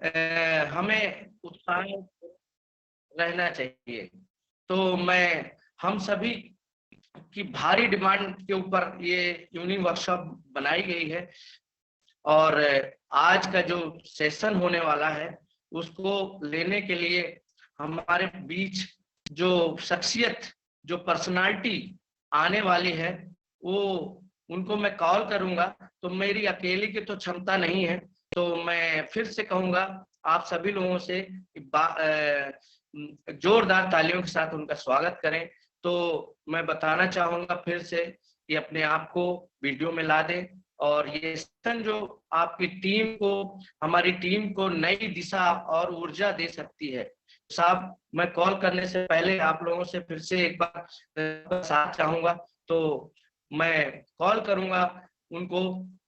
हमें उत्साह रहना चाहिए। तो हम सभी की भारी डिमांड के ऊपर ये ट्यूनिंग वर्कशॉप बनाई गई है और आज का जो सेशन होने वाला है उसको लेने के लिए हमारे बीच जो शख्सियत, जो पर्सनालिटी आने वाली है, वो उनको मैं कॉल करूंगा। तो मेरी अकेले की तो क्षमता नहीं है, तो मैं फिर से कहूंगा आप सभी लोगों से जोरदार तालियों के साथ उनका स्वागत करें। तो मैं बताना चाहूंगा फिर से कि अपने आप को वीडियो में ला दें और ये सेशन जो आपकी टीम को, हमारी टीम को नई दिशा और ऊर्जा दे सकती है। साहब, मैं कॉल करने से पहले आप लोगों से फिर से एक बार साथ चाहूंगा, तो मैं कॉल करूंगा उनको।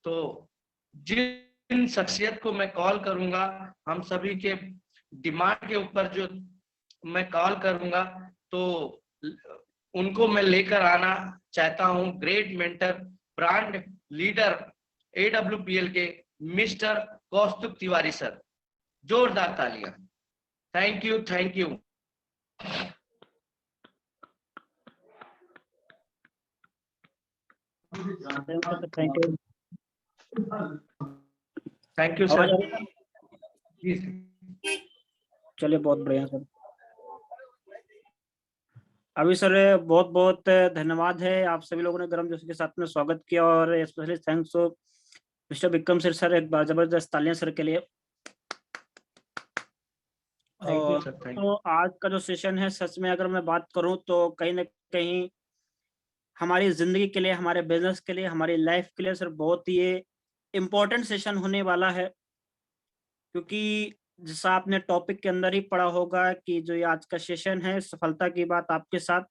तो जिन शख्सियत को मैं कॉल करूंगा, हम सभी के डिमांड के ऊपर जो मैं कॉल करूंगा, तो उनको मैं लेकर आना चाहता हूं। Great mentor, brand leader AWPL के मिस्टर कौस्तुभ तिवारी सर। जोरदार तालियां। Thank you, thank you. Thank you, thank you sir. चलिए, बहुत बढ़िया सर। अभी सर बहुत बहुत धन्यवाद है, आप सभी लोगों ने गर्मजोशी के साथ में स्वागत किया और specially thanks to mister Vikram sir एक बार जबरदस्त तालियां सर के लिए। और तो आज का जो सेशन है, सच में अगर मैं बात करूं तो कहीं ना कहीं हमारी जिंदगी के लिए, हमारे बिजनेस के लिए, हमारी लाइफ के लिए सर बहुत ही ये इम्पोर्टेंट सेशन होने वाला है। क्योंकि जैसा आपने टॉपिक के अंदर ही पढ़ा होगा कि जो ये आज का सेशन है, सफलता की बात आपके साथ,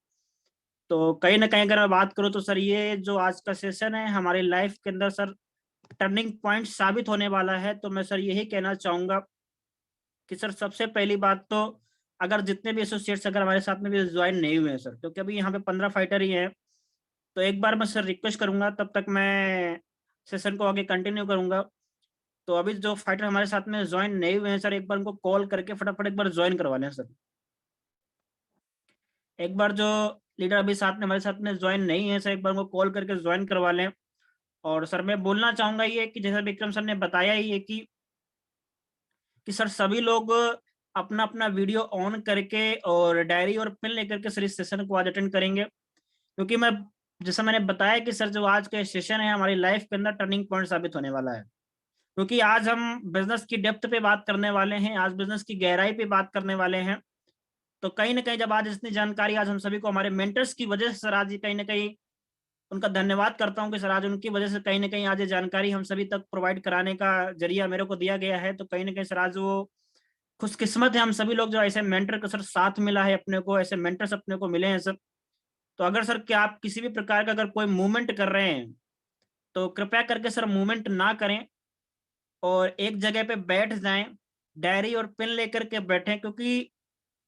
तो कहीं ना कहीं अगर मैं बात करूं तो सर ये जो आज का सेशन है हमारी लाइफ के अंदर सर टर्निंग पॉइंट साबित होने वाला है। तो मैं सर यही कहना चाहूंगा कि सर सबसे पहली बात तो, अगर जितने भी एसोसिएट्स अगर हमारे साथ में भी ज्वाइन नहीं हुए हैं सर, क्योंकि अभी यहाँ पे 15 फाइटर ही हैं, तो एक बार मैं सर रिक्वेस्ट करूंगा, तब तक मैं सेशन को आगे कंटिन्यू करूंगा। तो अभी जो फाइटर हमारे साथ में ज्वाइन नहीं हुए हैं सर, एक बार उनको कॉल करके फटाफट एक बार ज्वाइन करवा लें सर। एक बार जो लीडर अभी साथ में हमारे साथ में ज्वाइन नहीं है सर, एक बार उनको कॉल करके ज्वाइन करवा लें। और सर मैं बोलना चाहूंगा ये कि जैसा विक्रम सर ने बताया ही है कि सर सभी लोग अपना अपना वीडियो ऑन करके और डायरी और पेन लेकर के सर इस सेशन को आज अटेंड करेंगे। क्योंकि मैं, जैसा मैंने बताया कि सर जो आज का सेशन है हमारी लाइफ के अंदर टर्निंग पॉइंट साबित होने वाला है। क्योंकि आज हम बिजनेस की डेप्थ पे बात करने वाले हैं, आज बिजनेस की गहराई पे बात करने वाले हैं। तो कहीं ना कहीं जब आज इतनी जानकारी आज हम सभी को हमारे मेंटर्स की वजह से सर आज कहीं ना कहीं उनका धन्यवाद करता हूं कि सर आज उनकी वजह से कहीं ना कहीं आज ये जानकारी हम सभी तक प्रोवाइड कराने का जरिया मेरे को दिया गया है। तो कहीं ना कहीं सर आज वो खुशकिस्मत है हम सभी लोग जो ऐसे मेंटर का सर साथ मिला है अपने को, ऐसे मेंटर्स अपने को मिले हैं सर। तो अगर सर क्या आप किसी भी प्रकार का अगर कोई मूवमेंट कर रहे हैं तो कृपया करके सर मूवमेंट ना करें और एक जगह पे बैठ जाएं, डायरी और पेन लेकर के बैठें। क्योंकि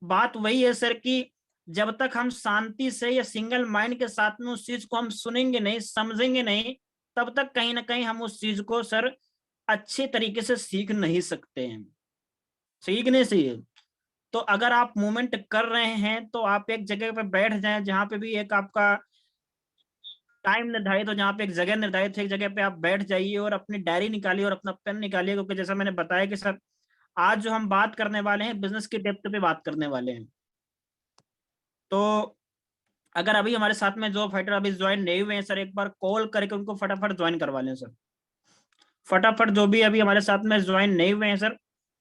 बात वही है सर कि जब तक हम शांति से या सिंगल माइंड के साथ में उस चीज को हम सुनेंगे नहीं, समझेंगे नहीं, तब तक कहीं ना कहीं हम उस चीज को सर अच्छे तरीके से सीख नहीं सकते हैं। सीखने से तो अगर आप मूवमेंट कर रहे हैं तो आप एक जगह पे बैठ जाएं, जहां पे भी एक आपका टाइम निर्धारित हो, जहाँ पे एक जगह निर्धारित है, एक जगह पे आप बैठ जाइए और अपनी डायरी निकालिए और अपना पेन निकालिए। क्योंकि जैसा मैंने बताया कि सर आज जो हम बात करने वाले हैं बिजनेस की डेप्थ पे बात करने वाले हैं। तो अगर अभी हमारे साथ में जो फाइटर अभी ज्वाइन नहीं हुए हैं सर, एक बार कॉल करके उनको फटाफट ज्वाइन करवा लें सर। फटाफट जो भी अभी हमारे साथ में ज्वाइन नहीं हुए हैं सर,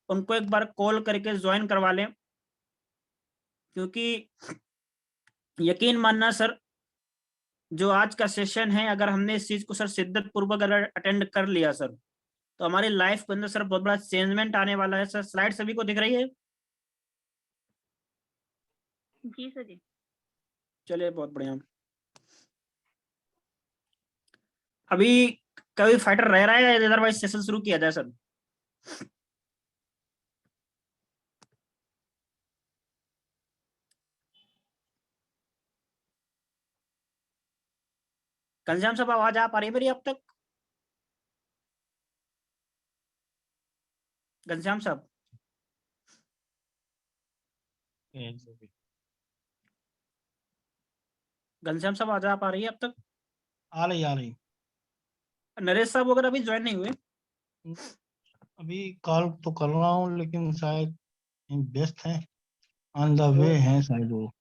उनको एक बार कॉल करके ज्वाइन करवा लें। क्योंकि यकीन मानना सर, जो आज का सेशन है अगर हमने इस चीज को सर शिद्दत पूर्वक अगर अटेंड कर लिया सर, तो हमारी लाइफ के अंदर सर बहुत बड़ा चेंजमेंट आने वाला है। सर स्लाइड सभी को दिख रही है? जी सर जी। चलिए, बहुत बढ़िया। अभी कोई फाइटर रह रहा है, अदरवाइज सेशन शुरू किया जाए सर? घनश्याम साहब आवाज आ पा रही है मेरी अब तक? घनश्याम साहब घनश्याम साहब आवाज आ रही है अब तक? आ रही। नरेश साहब वगैरह अभी ज्वाइन नहीं हुए? अभी कॉल तो कर रहा हूँ लेकिन शायद व्यस्त हैं, ऑन द वे हैं शायद, वो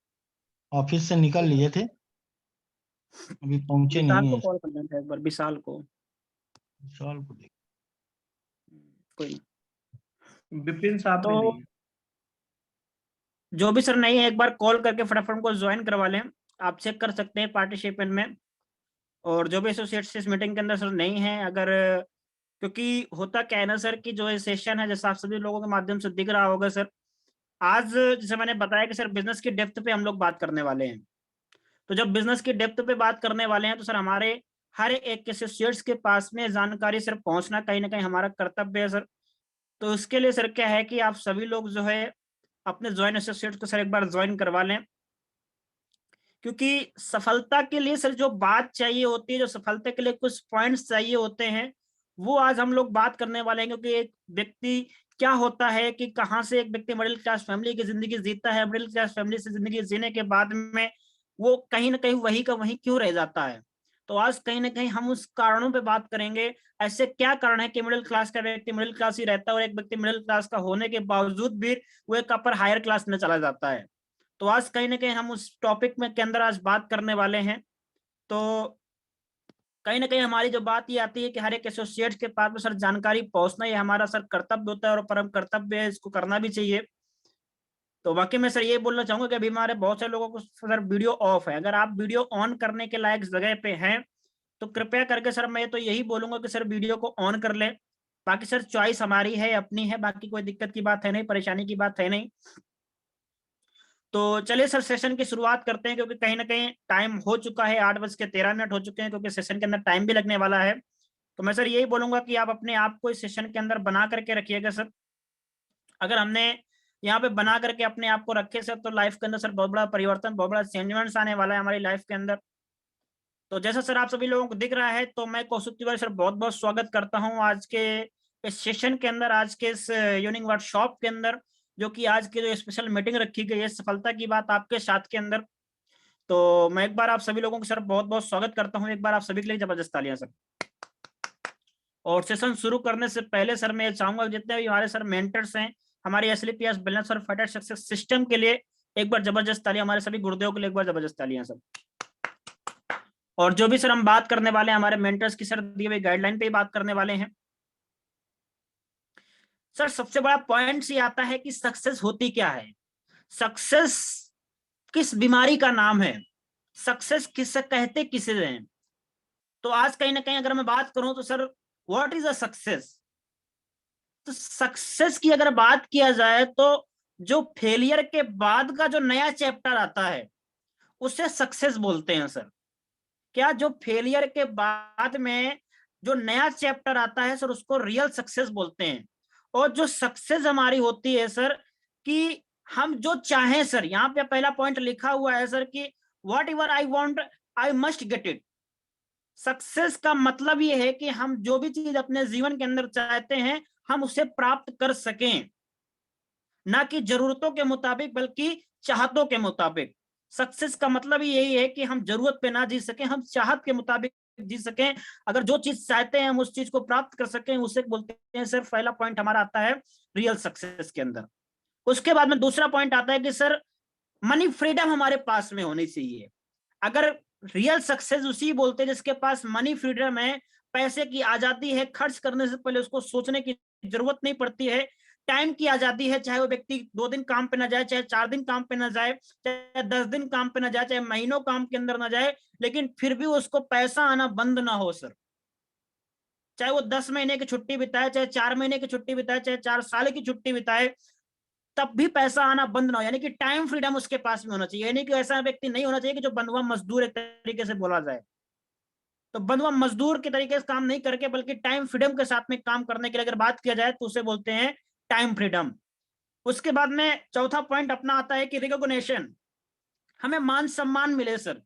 ऑफिस से निकल लिए थे, अभी पहुंचे विशाल नहीं को है। कॉल कर लेना एक बार, विशाल को। विशाल को देख। कोई नहीं। विपिन साहब भी तो नहीं है। जो भी सर नहीं है एक बार कॉल करके फटाफट उनको ज्वाइन करवा लें। आप चेक कर सकते हैं पार्टिसिपेंट में। और जो भी एसोसिएट्स इस मीटिंग के अंदर सर नहीं है, अगर क्योंकि होता क्या है ना सर कि जो ये सेशन है, जैसा आप सभी लोगों के माध्यम से दिख रहा होगा सर, आज जैसे मैंने बताया कि सर बिजनेस की डेप्थ पे हम लोग बात करने वाले हैं। तो जब बिजनेस की डेप्थ पे बात करने वाले हैं तो सर हमारे हर एक एसोसिएट्स के पास में जानकारी सर पहुंचना कहीं ना कहीं हमारा कर्तव्य है सर। तो उसके लिए सर क्या है कि आप सभी लोग जो है अपने ज्वाइन एसोसिएट को सर एक बार ज्वाइन करवा लें, क्योंकि सफलता के लिए सर जो बात चाहिए होती है, जो सफलता के लिए कुछ पॉइंट्स चाहिए होते हैं, वो आज हम लोग बात करने वाले हैं। क्योंकि एक व्यक्ति क्या होता है कि कहाँ से एक व्यक्ति मिडिल क्लास फैमिली की जिंदगी जीता है, मिडिल क्लास फैमिली से जिंदगी जीने के बाद में वो कहीं ना कहीं वही का वही क्यों रह जाता है। तो आज कहीं ना कहीं हम उस कारणों पे बात करेंगे, ऐसे क्या कारण है कि मिडिल क्लास का व्यक्ति मिडिल क्लास ही रहता है और एक व्यक्ति मिडिल क्लास का होने के बावजूद भी वो एक अपर हायर क्लास में चला जाता है। तो आज कहीं ना कहीं हम उस टॉपिक में के अंदर आज बात करने वाले हैं। तो कहीं ना कहीं हमारी जो बात ये आती है कि हर एक एसोसिएट के पास में सर जानकारी पहुंचना ये हमारा सर कर्तव्य होता है और परम कर्तव्य है, इसको करना भी चाहिए। तो वाकई में सर ये बोलना चाहूंगा कि अभी हमारे बहुत सारे लोगों को सर वीडियो ऑफ है। अगर आप वीडियो ऑन करने के लायक जगह पे हैं तो कृपया करके सर मैं तो यही बोलूंगा कि सर वीडियो को ऑन कर ले। बाकी सर चॉइस हमारी है, अपनी है, बाकी कोई दिक्कत की बात है नहीं, परेशानी की बात है नहीं। तो चलिए सर सेशन की शुरुआत करते हैं, क्योंकि कहीं ना कहीं टाइम हो चुका है, 8:13 हो चुके हैं, क्योंकि सेशन के अंदर टाइम भी लगने वाला है। तो मैं सर यही बोलूंगा कि आप अपने आप को इस सेशन के अंदर बना करके रखिएगा सर। अगर हमने यहाँ पे बना करके अपने आप को रखे सर तो लाइफ के अंदर सर बहुत बड़ा परिवर्तन, बहुत बड़ा चेंजमेंट्स आने वाला है हमारी लाइफ के अंदर। तो जैसा सर आप सभी लोगों को दिख रहा है, तो मैं कौशिक तिवारी सर बहुत बहुत स्वागत करता हूँ आज के इस सेशन के अंदर, आज के इस यूनिक वर्कशॉप के अंदर, जो कि आज की जो स्पेशल मीटिंग रखी गई है सफलता की बात आपके साथ के अंदर। तो मैं एक बार आप सभी लोगों को सर बहुत बहुत स्वागत करता हूँ। एक बार आप सभी के लिए जबरदस्त तालियां सर। और सेशन शुरू करने से पहले सर मैं चाहूंगा जितने भी हमारे सर मेंटर्स हैं हमारे एसएलपीएस बिजनेस और फाइटर सक्सेस सिस्टम के लिए एक बार जबरदस्त तालियां, हमारे सभी गुरुदेव के लिए एक बार जबरदस्त तालियां सर। और जो भी सर हम बात करने वाले हैं हमारे मेंटर्स की सर दी हुई गाइडलाइन पे ही बात करने वाले हैं। सर सबसे बड़ा पॉइंट ये आता है कि सक्सेस होती क्या है, सक्सेस किस बीमारी का नाम है, सक्सेस किससे कहते किसे हैं। तो आज कहीं ना कहीं अगर मैं बात करूं तो sir what is a success. तो सक्सेस की अगर बात किया जाए तो जो फेलियर के बाद का जो नया चैप्टर आता है उसे सक्सेस बोलते हैं सर। क्या जो फेलियर के बाद में जो नया चैप्टर आता है सर उसको रियल सक्सेस बोलते हैं। और जो सक्सेस हमारी होती है सर कि हम जो चाहें सर, यहाँ पे पहला पॉइंट लिखा हुआ है सर कि what ever I want I must get it. Success का मतलब ये है कि हम जो भी चीज अपने जीवन के अंदर चाहते हैं हम उसे प्राप्त कर सकें, ना कि जरूरतों के मुताबिक बल्कि चाहतों के मुताबिक। सक्सेस का मतलब ही यही है कि हम जरूरत पे ना जी सकें, हम चाहत के मुताबिक जी सकें। अगर जो चीज चाहते हैं हम उस चीज को प्राप्त कर सकें, उसे बोलते हैं सर पहला पॉइंट हमारा आता है रियल सक्सेस के अंदर। उसके बाद में दूसरा पॉइंट आता है कि सर मनी फ्रीडम हमारे पास में होनी चाहिए। अगर रियल सक्सेस उसी बोलते हैं जिसके पास मनी फ्रीडम है, पैसे की आजादी है, खर्च करने से पहले उसको सोचने की जरूरत नहीं पड़ती है, टाइम की आजादी है, चाहे वो व्यक्ति 2 दिन काम पे ना जाए, चाहे 4 दिन काम पे ना जाए, चाहे 10 दिन काम पे ना जाए, चाहे महीनों काम के अंदर ना जाए, लेकिन फिर भी उसको पैसा आना बंद ना हो सर। चाहे वो 10 महीने की छुट्टी बिताए, चाहे 4 महीने की छुट्टी बिताए, चाहे 4 साल की छुट्टी बिताए, तब भी पैसा आना बंद ना हो। यानी कि टाइम फ्रीडम उसके पास में होना चाहिए। यानी कि ऐसा व्यक्ति नहीं होना चाहिए कि जो बंधुआ मजदूर एक तरीके से बोला जाए। तो बंधुआ मजदूर के तरीके से काम नहीं करके बल्कि टाइम फ्रीडम के साथ में काम करने के लिए अगर बात किया जाए तो उसे बोलते हैं टाइम फ्रीडम। उसके बाद में चौथा पॉइंट अपना आता है कि रिकॉग्निशन, हमें मान सम्मान मिले सर।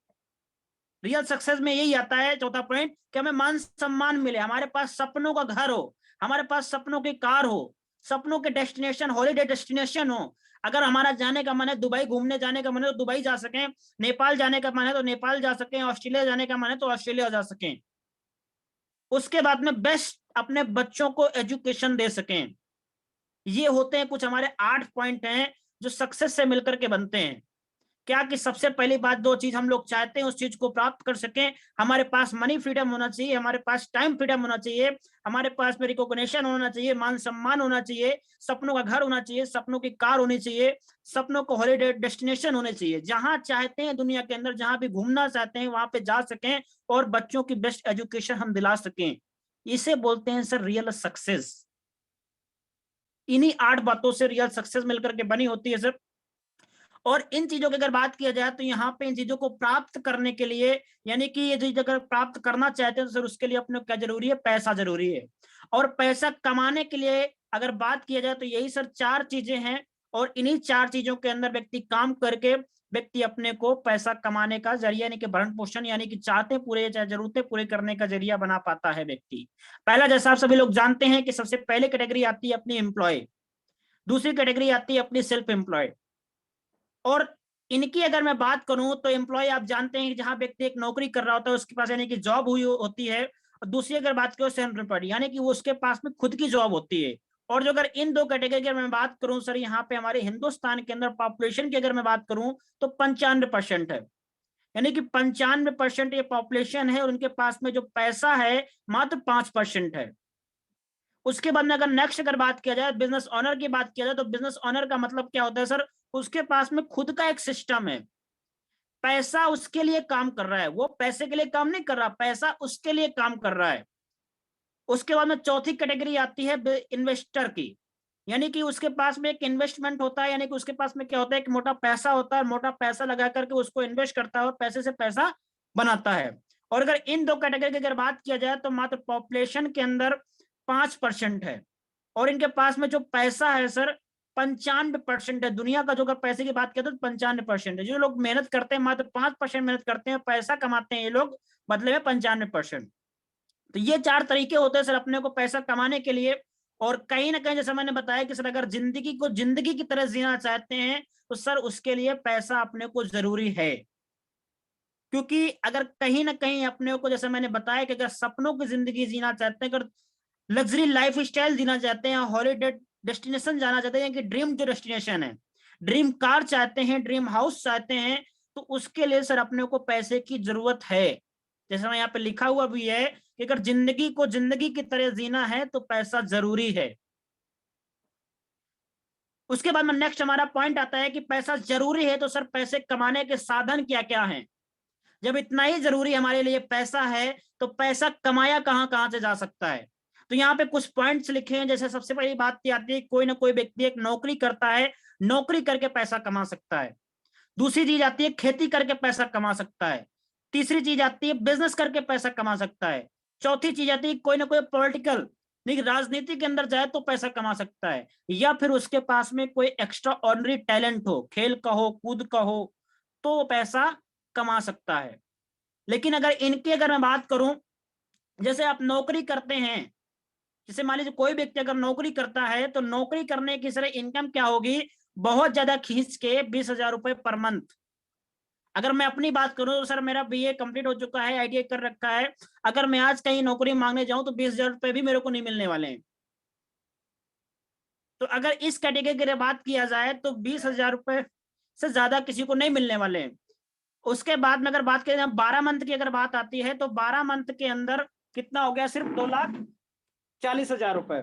रियल सक्सेस में यही आता है चौथा पॉइंट कि हमें मान सम्मान मिले, हमारे पास सपनों का घर हो, हमारे पास सपनों की कार हो, सपनों के डेस्टिनेशन, हॉलीडे डेस्टिनेशन हो। अगर हमारा जाने का मन है, दुबई घूमने जाने का मन है तो दुबई जा सकें, नेपाल जाने का मन है तो नेपाल जा सकें, ऑस्ट्रेलिया जाने का मन है तो ऑस्ट्रेलिया जा सकें। उसके बाद में बेस्ट अपने बच्चों को एजुकेशन दे सकें। ये होते हैं कुछ हमारे 8 पॉइंट हैं जो सक्सेस से मिलकर के बनते हैं। क्या कि सबसे पहली बात, 2 चीज हम लोग चाहते हैं उस चीज को प्राप्त कर सकें। हमारे पास मनी फ्रीडम होना चाहिए, हमारे पास टाइम फ्रीडम होना चाहिए, हमारे पास में रिकॉग्निशन होना चाहिए, मान सम्मान होना चाहिए, सपनों का घर होना चाहिए, सपनों की कार होनी चाहिए, सपनों को हॉलीडे डेस्टिनेशन होने चाहिए। जहां चाहते हैं दुनिया के अंदर, जहां भी घूमना चाहते हैं वहां पे जा सकें और बच्चों की बेस्ट एजुकेशन हम दिला सकें। इसे बोलते हैं सर रियल सक्सेस। इन्हीं 8 बातों से रियल सक्सेस मिलकर के बनी होती है सर। और इन चीजों की अगर बात किया जाए तो यहाँ पे इन चीजों को प्राप्त करने के लिए, यानी कि ये चीज अगर प्राप्त करना चाहते हैं तो सर उसके लिए अपने क्या जरूरी है, पैसा जरूरी है। और पैसा कमाने के लिए अगर बात किया जाए तो यही सर 4 चीजें हैं, और इन्हीं 4 चीजों के अंदर व्यक्ति काम करके व्यक्ति अपने को पैसा कमाने का जरिया, यानी कि भरण पोषण, यानी कि चाहते पूरे चाहे जरूरतें पूरे करने का जरिया बना पाता है व्यक्ति। पहला, जैसा आप सभी लोग जानते हैं कि सबसे पहले कैटेगरी आती है अपनी एम्प्लॉय, दूसरी कैटेगरी आती है अपनी सेल्फ एम्प्लॉय। और इनकी अगर मैं बात करूं तो एम्प्लॉय आप जानते हैं कि जहां व्यक्ति एक नौकरी कर रहा होता है उसके पास यानी कि जॉब हुई होती है, और दूसरी अगर बात करूं सेल्फ एम्प्लॉयड, यानी कि वो उसके पास में खुद की जॉब होती है। और जो अगर इन 2 कैटेगरी की मैं बात करूं सर, यहाँ पे हमारे हिंदुस्तान के अंदर पॉपुलेशन की अगर मैं बात करूं तो 95% है, यानी कि 95% ये पॉपुलेशन है, और उनके पास में जो पैसा है मात्र 5% है। उसके बाद में अगर नेक्स्ट अगर बात किया जाए बिजनेस ऑनर की बात किया जाए तो बिजनेस ऑनर का मतलब क्या होता है सर, उसके पास में खुद का एक सिस्टम है, पैसा उसके लिए काम कर रहा है, वो पैसे के लिए काम नहीं कर रहा, पैसा उसके लिए काम कर रहा है। उसके बाद में चौथी कैटेगरी आती है इन्वेस्टर की, यानी कि उसके पास में एक इन्वेस्टमेंट होता है, यानी कि उसके पास में क्या होता है, एक मोटा पैसा होता है, मोटा पैसा लगा करके उसको इन्वेस्ट करता है और पैसे से पैसा बनाता है। और अगर इन 2 कैटेगरी की अगर बात किया जाए तो मात्र पॉपुलेशन के अंदर 5% है, और इनके पास में जो पैसा है सर 95% है। दुनिया का जो अगर पैसे की बात करें तो 95% है। जो लोग मेहनत करते हैं मात्र 5% मेहनत करते हैं, पैसा कमाते हैं ये लोग बदले में 95%। तो ये 4 तरीके होते हैं सर अपने को पैसा कमाने के लिए। और कहीं ना कहीं जैसा मैंने बताया कि सर अगर जिंदगी को जिंदगी की तरह जीना चाहते हैं तो सर उसके लिए पैसा अपने को जरूरी है। क्योंकि अगर कहीं ना कहीं अपने को, जैसे मैंने बताया कि अगर सपनों की जिंदगी जीना चाहते हैं, अगर लग्जरी लाइफ स्टाइल जीना चाहते हैं, हॉलीडे डेस्टिनेशन जाना चाहते हैं कि ड्रीम जो डेस्टिनेशन है, ड्रीम कार चाहते हैं, ड्रीम हाउस चाहते हैं, तो उसके लिए सर अपने को पैसे की जरूरत है। जैसे यहाँ पे लिखा हुआ भी है कि अगर जिंदगी को जिंदगी की तरह जीना है तो पैसा जरूरी है। उसके बाद में नेक्स्ट हमारा पॉइंट आता है कि पैसा जरूरी है तो सर पैसे कमाने के साधन क्या क्या हैं। जब इतना ही जरूरी हमारे लिए पैसा है तो पैसा कमाया कहां कहां से जा सकता है। तो यहाँ पे कुछ पॉइंट्स लिखे हैं। जैसे सबसे पहली बात आती है कोई ना कोई व्यक्ति एक नौकरी करता है, नौकरी करके पैसा कमा सकता है। दूसरी चीज आती है खेती करके पैसा कमा सकता है। तीसरी चीज आती है बिजनेस करके पैसा कमा सकता है। चौथी चीज आती है कोई ना कोई पॉलिटिकल राजनीति के अंदर जाए तो पैसा कमा सकता है, या फिर उसके पास में कोई एक्स्ट्रा ऑर्डिनरी टैलेंट हो, खेल का हो, कूद का हो, तो वो पैसा कमा सकता है। लेकिन अगर इनकी अगर मैं बात करूं, जैसे आप नौकरी करते हैं, जैसे मान लीजिए कोई व्यक्ति अगर नौकरी करता है तो नौकरी करने की सर इनकम क्या होगी, बहुत ज्यादा खींच के 20,000 रुपए पर मंथ। अगर मैं अपनी बात करूं तो सर मेरा BA कंप्लीट हो चुका है, ITI कर रखा है, अगर मैं आज कहीं नौकरी मांगने जाऊं तो 20,000 रुपए भी मेरे को नहीं मिलने वाले हैं। तो अगर इस कैटेगरी की बात किया जाए तो 20,000 रुपए से ज्यादा किसी को नहीं मिलने वाले हैं। उसके बाद में अगर बात करें 12 मंथ की अगर बात आती है तो 12 मंथ के अंदर कितना हो गया, सिर्फ 2,40,000 रुपए।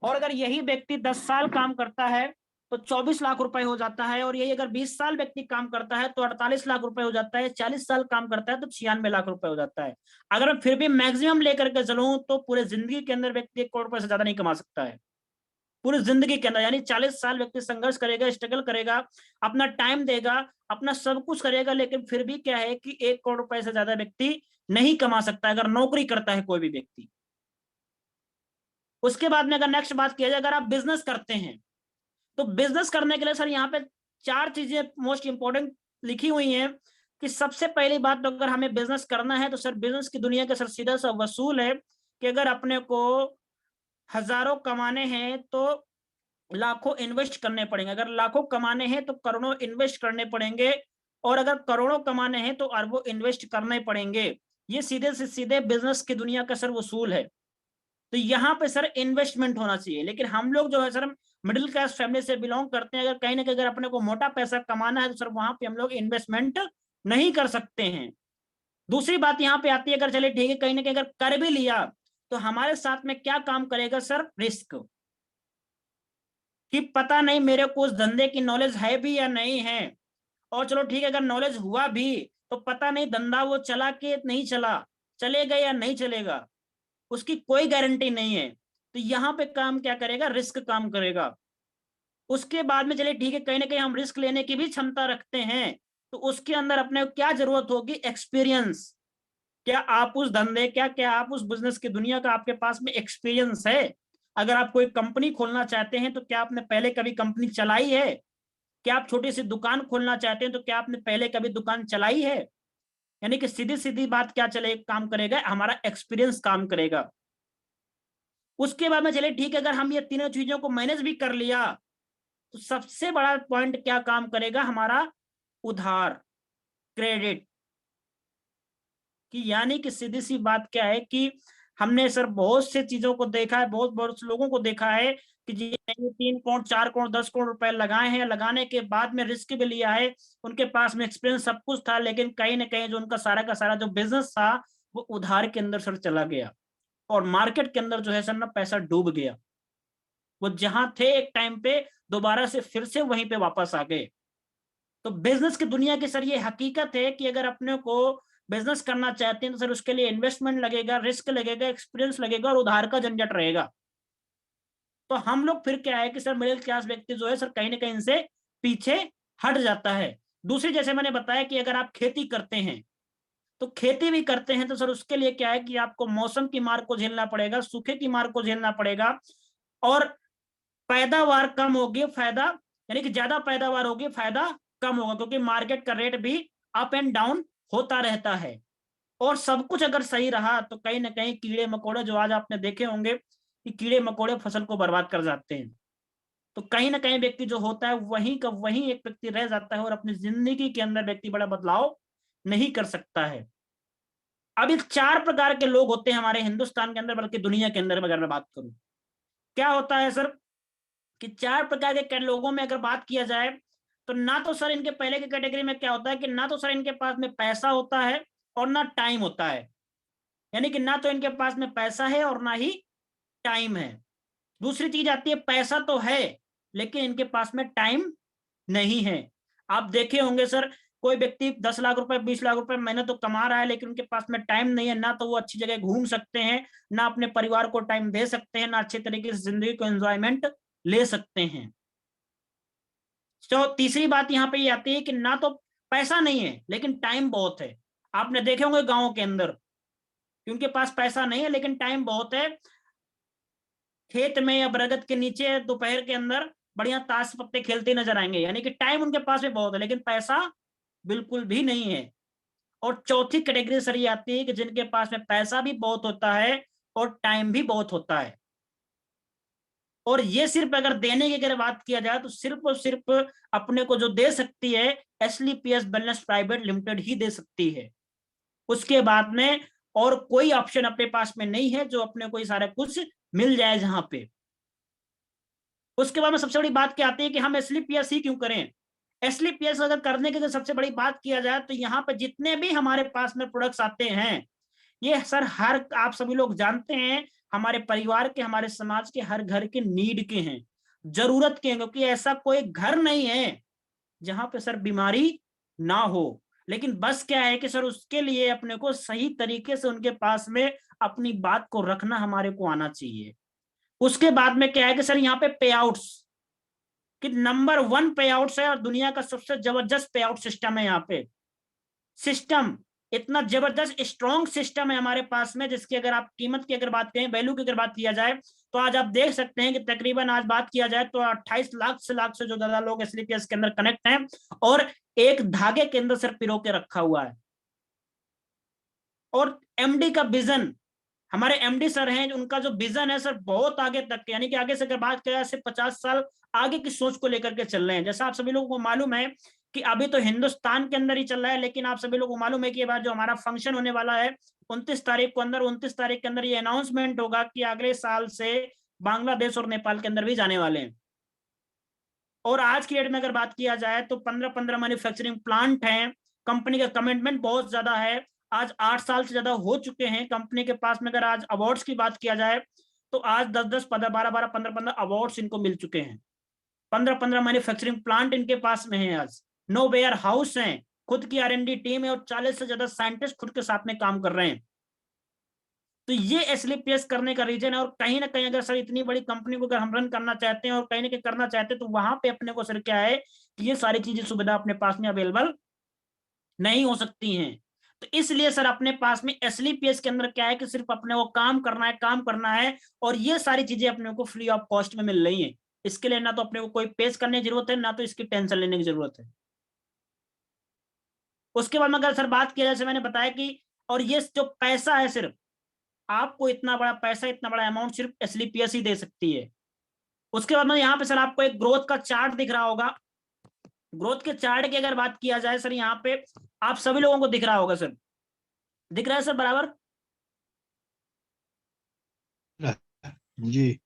और अगर यही व्यक्ति 10 साल काम करता है तो 24 लाख रुपए हो जाता है। और यही अगर 20 साल व्यक्ति काम करता है तो 48 लाख रुपए हो जाता है। 40 साल काम करता है तो 96 लाख रुपए हो जाता है। अगर मैं फिर भी मैक्सिमम लेकर के चलूं तो पूरे जिंदगी के अंदर व्यक्ति 1 करोड़ रुपए से ज्यादा नहीं कमा सकता है पूरी जिंदगी के अंदर। यानी 40 साल व्यक्ति संघर्ष करेगा, स्ट्रगल करेगा, अपना टाइम देगा, अपना सब कुछ करेगा, लेकिन फिर भी क्या है कि 1 करोड़ रुपए से ज्यादा व्यक्ति नहीं कमा सकता अगर नौकरी करता है कोई भी व्यक्ति। उसके बाद में अगर नेक्स्ट बात किया जाए, अगर आप बिजनेस करते हैं तो बिजनेस करने के लिए सर यहाँ पे 4 चीजें मोस्ट इंपॉर्टेंट लिखी हुई हैं कि सबसे पहली बात तो अगर हमें बिजनेस करना है तो सर बिजनेस की दुनिया का सर सीधा सा वसूल है कि अगर अपने को हजारों कमाने हैं तो लाखों इन्वेस्ट करने पड़ेंगे। अगर लाखों कमाने हैं तो करोड़ों इन्वेस्ट करने पड़ेंगे, और अगर करोड़ों कमाने हैं तो अरबों इन्वेस्ट करने पड़ेंगे। ये सीधे से सीधे बिजनेस की दुनिया का सर वसूल है। तो यहाँ पे सर इन्वेस्टमेंट होना चाहिए। लेकिन हम लोग जो है सर मिडिल क्लास फैमिली से बिलोंग करते हैं, अगर कहीं ना कहीं अगर अपने को मोटा पैसा कमाना है तो सर वहां पे हम लोग इन्वेस्टमेंट नहीं कर सकते हैं। दूसरी बात यहाँ पे आती है, अगर चले ठीक है कहीं ना कहीं अगर कर भी लिया तो हमारे साथ में क्या काम करेगा सर, रिस्क, कि पता नहीं मेरे को उस धंधे की नॉलेज है भी या नहीं है। और चलो ठीक है अगर नॉलेज हुआ भी तो पता नहीं धंधा वो चला के नहीं चला, चलेगा या नहीं चलेगा, उसकी कोई गारंटी नहीं है। तो यहाँ पे काम क्या करेगा, रिस्क काम करेगा। उसके बाद में चलिए ठीक है कहीं ना कहीं हम रिस्क लेने की भी क्षमता रखते हैं, तो उसके अंदर अपने को क्या जरूरत होगी, एक्सपीरियंस। क्या आप उस धंधे, क्या क्या आप उस बिजनेस की दुनिया का आपके पास में एक्सपीरियंस है। अगर आप कोई कंपनी खोलना चाहते हैं तो क्या आपने पहले कभी कंपनी चलाई है। क्या आप छोटी सी दुकान खोलना चाहते हैं तो क्या आपने पहले कभी दुकान चलाई है। यानी कि सीधी सीधी बात क्या चले काम करेगा, हमारा एक्सपीरियंस काम करेगा। उसके बाद में चले ठीक है अगर हम ये तीनों चीजों को मैनेज भी कर लिया तो सबसे बड़ा पॉइंट क्या काम करेगा, हमारा उधार, क्रेडिट। कि यानी कि सीधी सी बात क्या है कि हमने सर बहुत से चीजों को देखा है, बहुत बहुत से लोगों को देखा है कि जी 3 करोड़ 4 करोड़ 10 करोड़ रुपए लगाए हैं, लगाने के बाद में रिस्क भी लिया है, उनके पास में एक्सपीरियंस सब कुछ था, लेकिन कहीं ना कहीं जो उनका सारा का सारा जो बिजनेस था वो उधार के अंदर सर चला गया, और मार्केट के अंदर जो है सर ना पैसा डूब गया। वो जहां थे एक टाइम पे दोबारा से फिर से वहीं पे वापस आ गए। तो बिजनेस की दुनिया की सर ये हकीकत है कि अगर अपने को बिजनेस करना चाहते हैं तो सर उसके लिए इन्वेस्टमेंट लगेगा, रिस्क लगेगा, एक्सपीरियंस लगेगा और उधार का झंझट रहेगा। तो हम लोग फिर क्या है कि सर मिडिल क्लास व्यक्ति जो है सर कहीं ना कहीं इनसे पीछे हट जाता है। दूसरी, जैसे मैंने बताया कि अगर आप खेती करते हैं तो खेती भी करते हैं तो सर उसके लिए क्या है कि आपको मौसम की मार को झेलना पड़ेगा, सूखे की मार को झेलना पड़ेगा, और पैदावार कम होगी, फायदा, यानी कि ज्यादा पैदावार होगी, फायदा कम होगा, क्योंकि मार्केट का रेट भी अप एंड डाउन होता रहता है। और सब कुछ अगर सही रहा तो कहीं ना कहीं कीड़े मकोड़े, जो आज आपने देखे होंगे कि कीड़े मकोड़े फसल को बर्बाद कर जाते हैं, तो कहीं ना कहीं व्यक्ति जो होता है वहीं का वहीं एक व्यक्ति रह जाता है और अपनी जिंदगी के अंदर व्यक्ति बड़ा बदलाव नहीं कर सकता है। अब ये 4 प्रकार के लोग होते हैं हमारे हिंदुस्तान के अंदर, बल्कि दुनिया के अंदर अगर मैं बात करूं, क्या होता है सर कि 4 प्रकार के लोगों में अगर बात किया जाए तो ना तो सर इनके पहले की कैटेगरी में क्या होता है कि ना तो सर इनके पास में पैसा होता है और ना टाइम होता है। यानी कि ना तो इनके पास में पैसा है और ना ही टाइम है। दूसरी चीज आती है, पैसा तो है लेकिन इनके पास में टाइम नहीं है। आप देखे होंगे सर कोई व्यक्ति 10 लाख रुपए 20 लाख रुपए महीने तो कमा रहा है, लेकिन उनके पास में टाइम नहीं है, ना तो वो अच्छी जगह घूम सकते हैं, ना अपने परिवार को टाइम दे सकते हैं, ना अच्छे तरीके से जिंदगी को एंजॉयमेंट ले सकते हैं। तो तीसरी बात यहाँ पे ये आती है कि ना तो पैसा नहीं है लेकिन टाइम बहुत है। आपने देखे होंगे गाँव के अंदर कि उनके पास पैसा नहीं है लेकिन टाइम बहुत है, खेत में या बरगद के नीचे दोपहर के अंदर बढ़िया ताश पत्ते खेलते नजर आएंगे। यानी कि टाइम उनके पास में बहुत है लेकिन पैसा बिल्कुल भी नहीं है। और चौथी कैटेगरी सर ये आती है कि जिनके पास में पैसा भी बहुत होता है और टाइम भी बहुत होता है। और ये सिर्फ अगर देने की अगर बात किया जाए तो सिर्फ और सिर्फ अपने को जो दे सकती है एसलीपीएस वेलनेस प्राइवेट लिमिटेड ही दे सकती है। उसके बाद में और कोई ऑप्शन अपने पास में नहीं है जो अपने को ये सारा कुछ मिल जाए जहां पे। उसके बाद में सबसे बड़ी बात क्या आती है कि हम एसलीपीएस ही क्यों करें। एसलीपीएस अगर करने की सबसे बड़ी बात किया जाए तो यहाँ पे जितने भी हमारे पास में प्रोडक्ट्स आते हैं ये सर हर, आप सभी लोग जानते हैं, हमारे परिवार के, हमारे समाज के हर घर के नीड के हैं, जरूरत के हैं, क्योंकि ऐसा कोई घर नहीं है जहां पे सर बीमारी ना हो। लेकिन बस क्या है कि सर उसके लिए अपने को सही तरीके से उनके पास में अपनी बात को रखना हमारे को आना चाहिए। उसके बाद में क्या है कि सर यहाँ पे पे आउट्स कि नंबर 1 पे आउट्स है और दुनिया का सबसे जबरदस्त पे आउट सिस्टम है। यहाँ पे सिस्टम इतना जबरदस्त स्ट्रॉन्ग सिस्टम है हमारे पास में, जिसकी अगर आप कीमत की अगर बात करें, वैल्यू की अगर बात किया जाए तो आज आप देख सकते हैं कि तकरीबन आज बात किया जाए तो 28 लाख से जो ज्यादा लोग एसलीपीएस के अंदर कनेक्ट हैं और एक धागे के अंदर सर पिरो के रखा हुआ है। और एमडी का विजन, हमारे एमडी सर हैं, उनका जो विजन है सर बहुत आगे तक, यानी कि आगे से अगर बात करें से 50 साल आगे की सोच को लेकर के चल रहे हैं। जैसा आप सभी लोगों को मालूम है कि अभी तो हिंदुस्तान के अंदर ही चल रहा है, लेकिन आप सभी लोगों को मालूम है कि ये बात जो हमारा फंक्शन होने वाला है 29 तारीख के अंदर ये अनाउंसमेंट होगा कि अगले साल से बांग्लादेश और नेपाल के अंदर भी जाने वाले हैं। और आज की डेट में अगर बात किया जाए तो 15 मैन्युफैक्चरिंग प्लांट हैं। कंपनी का कमिटमेंट बहुत ज्यादा है। आज 8 साल से ज्यादा हो चुके हैं कंपनी के पास में। अगर आज अवार्ड्स की बात किया जाए तो आज 10-10, 12-12, 15-15 अवार्ड्स इनको मिल चुके हैं। 15-15 मैन्युफैक्चरिंग प्लांट इनके पास में है। आज 9 वेयर हाउस है, खुद की R&D टीम है और 40 से ज्यादा साइंटिस्ट खुद के साथ में काम कर रहे हैं। तो ये SLPS करने का रीजन है। और कहीं ना कहीं अगर सर इतनी बड़ी कंपनी को अगर हम रन करना चाहते हैं और कहीं ना कहीं करना चाहते हैं तो वहां पे अपने को सर क्या है कि ये सारी चीजें सुविधा अपने पास में अवेलेबल नहीं हो सकती हैं। तो इसलिए सर अपने पास में SLPS के अंदर क्या है कि सिर्फ अपने को काम करना है और ये सारी चीजें अपने को फ्री ऑफ कॉस्ट में मिल रही है। इसके लिए ना तो अपने को कोई पेश करने की जरूरत है, ना तो इसकी टेंशन लेने की जरूरत है। उसके बाद में अगर सर बात किया जैसे मैंने बताया कि और ये जो पैसा है सिर्फ आपको इतना बड़ा पैसा, इतना बड़ा अमाउंट सिर्फ SLPS ही दे सकती है। उसके बाद में यहाँ पे सर आपको एक ग्रोथ का चार्ट दिख रहा होगा। ग्रोथ के चार्ट की अगर बात किया जाए सर यहाँ पे आप सभी लोगों को दिख रहा होगा सर, दिख रहा है सर बराबर? जी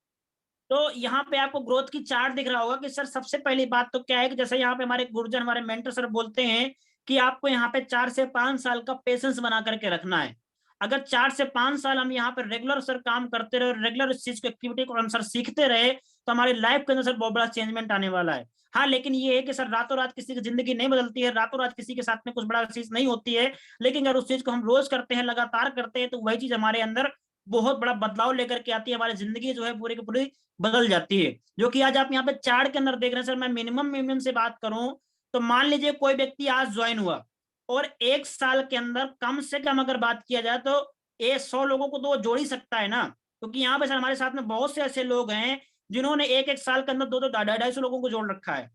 तो यहाँ पे आपको ग्रोथ की चार्ट दिख रहा होगा कि सर सबसे पहली बात तो क्या है कि जैसे यहाँ पे हमारे गुरुजन, हमारे मेंटर सर बोलते हैं कि आपको यहाँ पे 4 से 5 साल का पेशेंस बना करके रखना है। अगर 4 से 5 साल हम यहाँ पे रेगुलर सर काम करते रहे, रेगुलर इस चीज को एक्टिविटी को हम सर सीखते रहे तो हमारी लाइफ के अंदर सर बहुत बड़ा चेंजमेंट आने वाला है। हाँ, लेकिन ये है कि सर रातों रात किसी की जिंदगी नहीं बदलती है, रातों रात किसी के साथ में कुछ बड़ा चीज नहीं होती है, लेकिन अगर उस चीज को हम रोज करते हैं, लगातार करते हैं तो वही चीज हमारे अंदर बहुत बड़ा बदलाव लेकर के आती है। हमारी जिंदगी जो है पूरी की पूरी बदल जाती है। जो कि आज आप यहाँ पे चार्ट के अंदर देख रहे हैं सर। मैं मिनिमम से बात करूं तो मान लीजिए कोई व्यक्ति आज ज्वाइन हुआ और 1 साल के अंदर कम से कम अगर बात किया जाए तो ये 100 लोगों को तो वो जोड़ ही सकता है ना। क्योंकि यहाँ पे सर हमारे साथ में बहुत से ऐसे लोग हैं जिन्होंने एक साल के अंदर 2-2, 250 लोगों को जोड़ रखा है।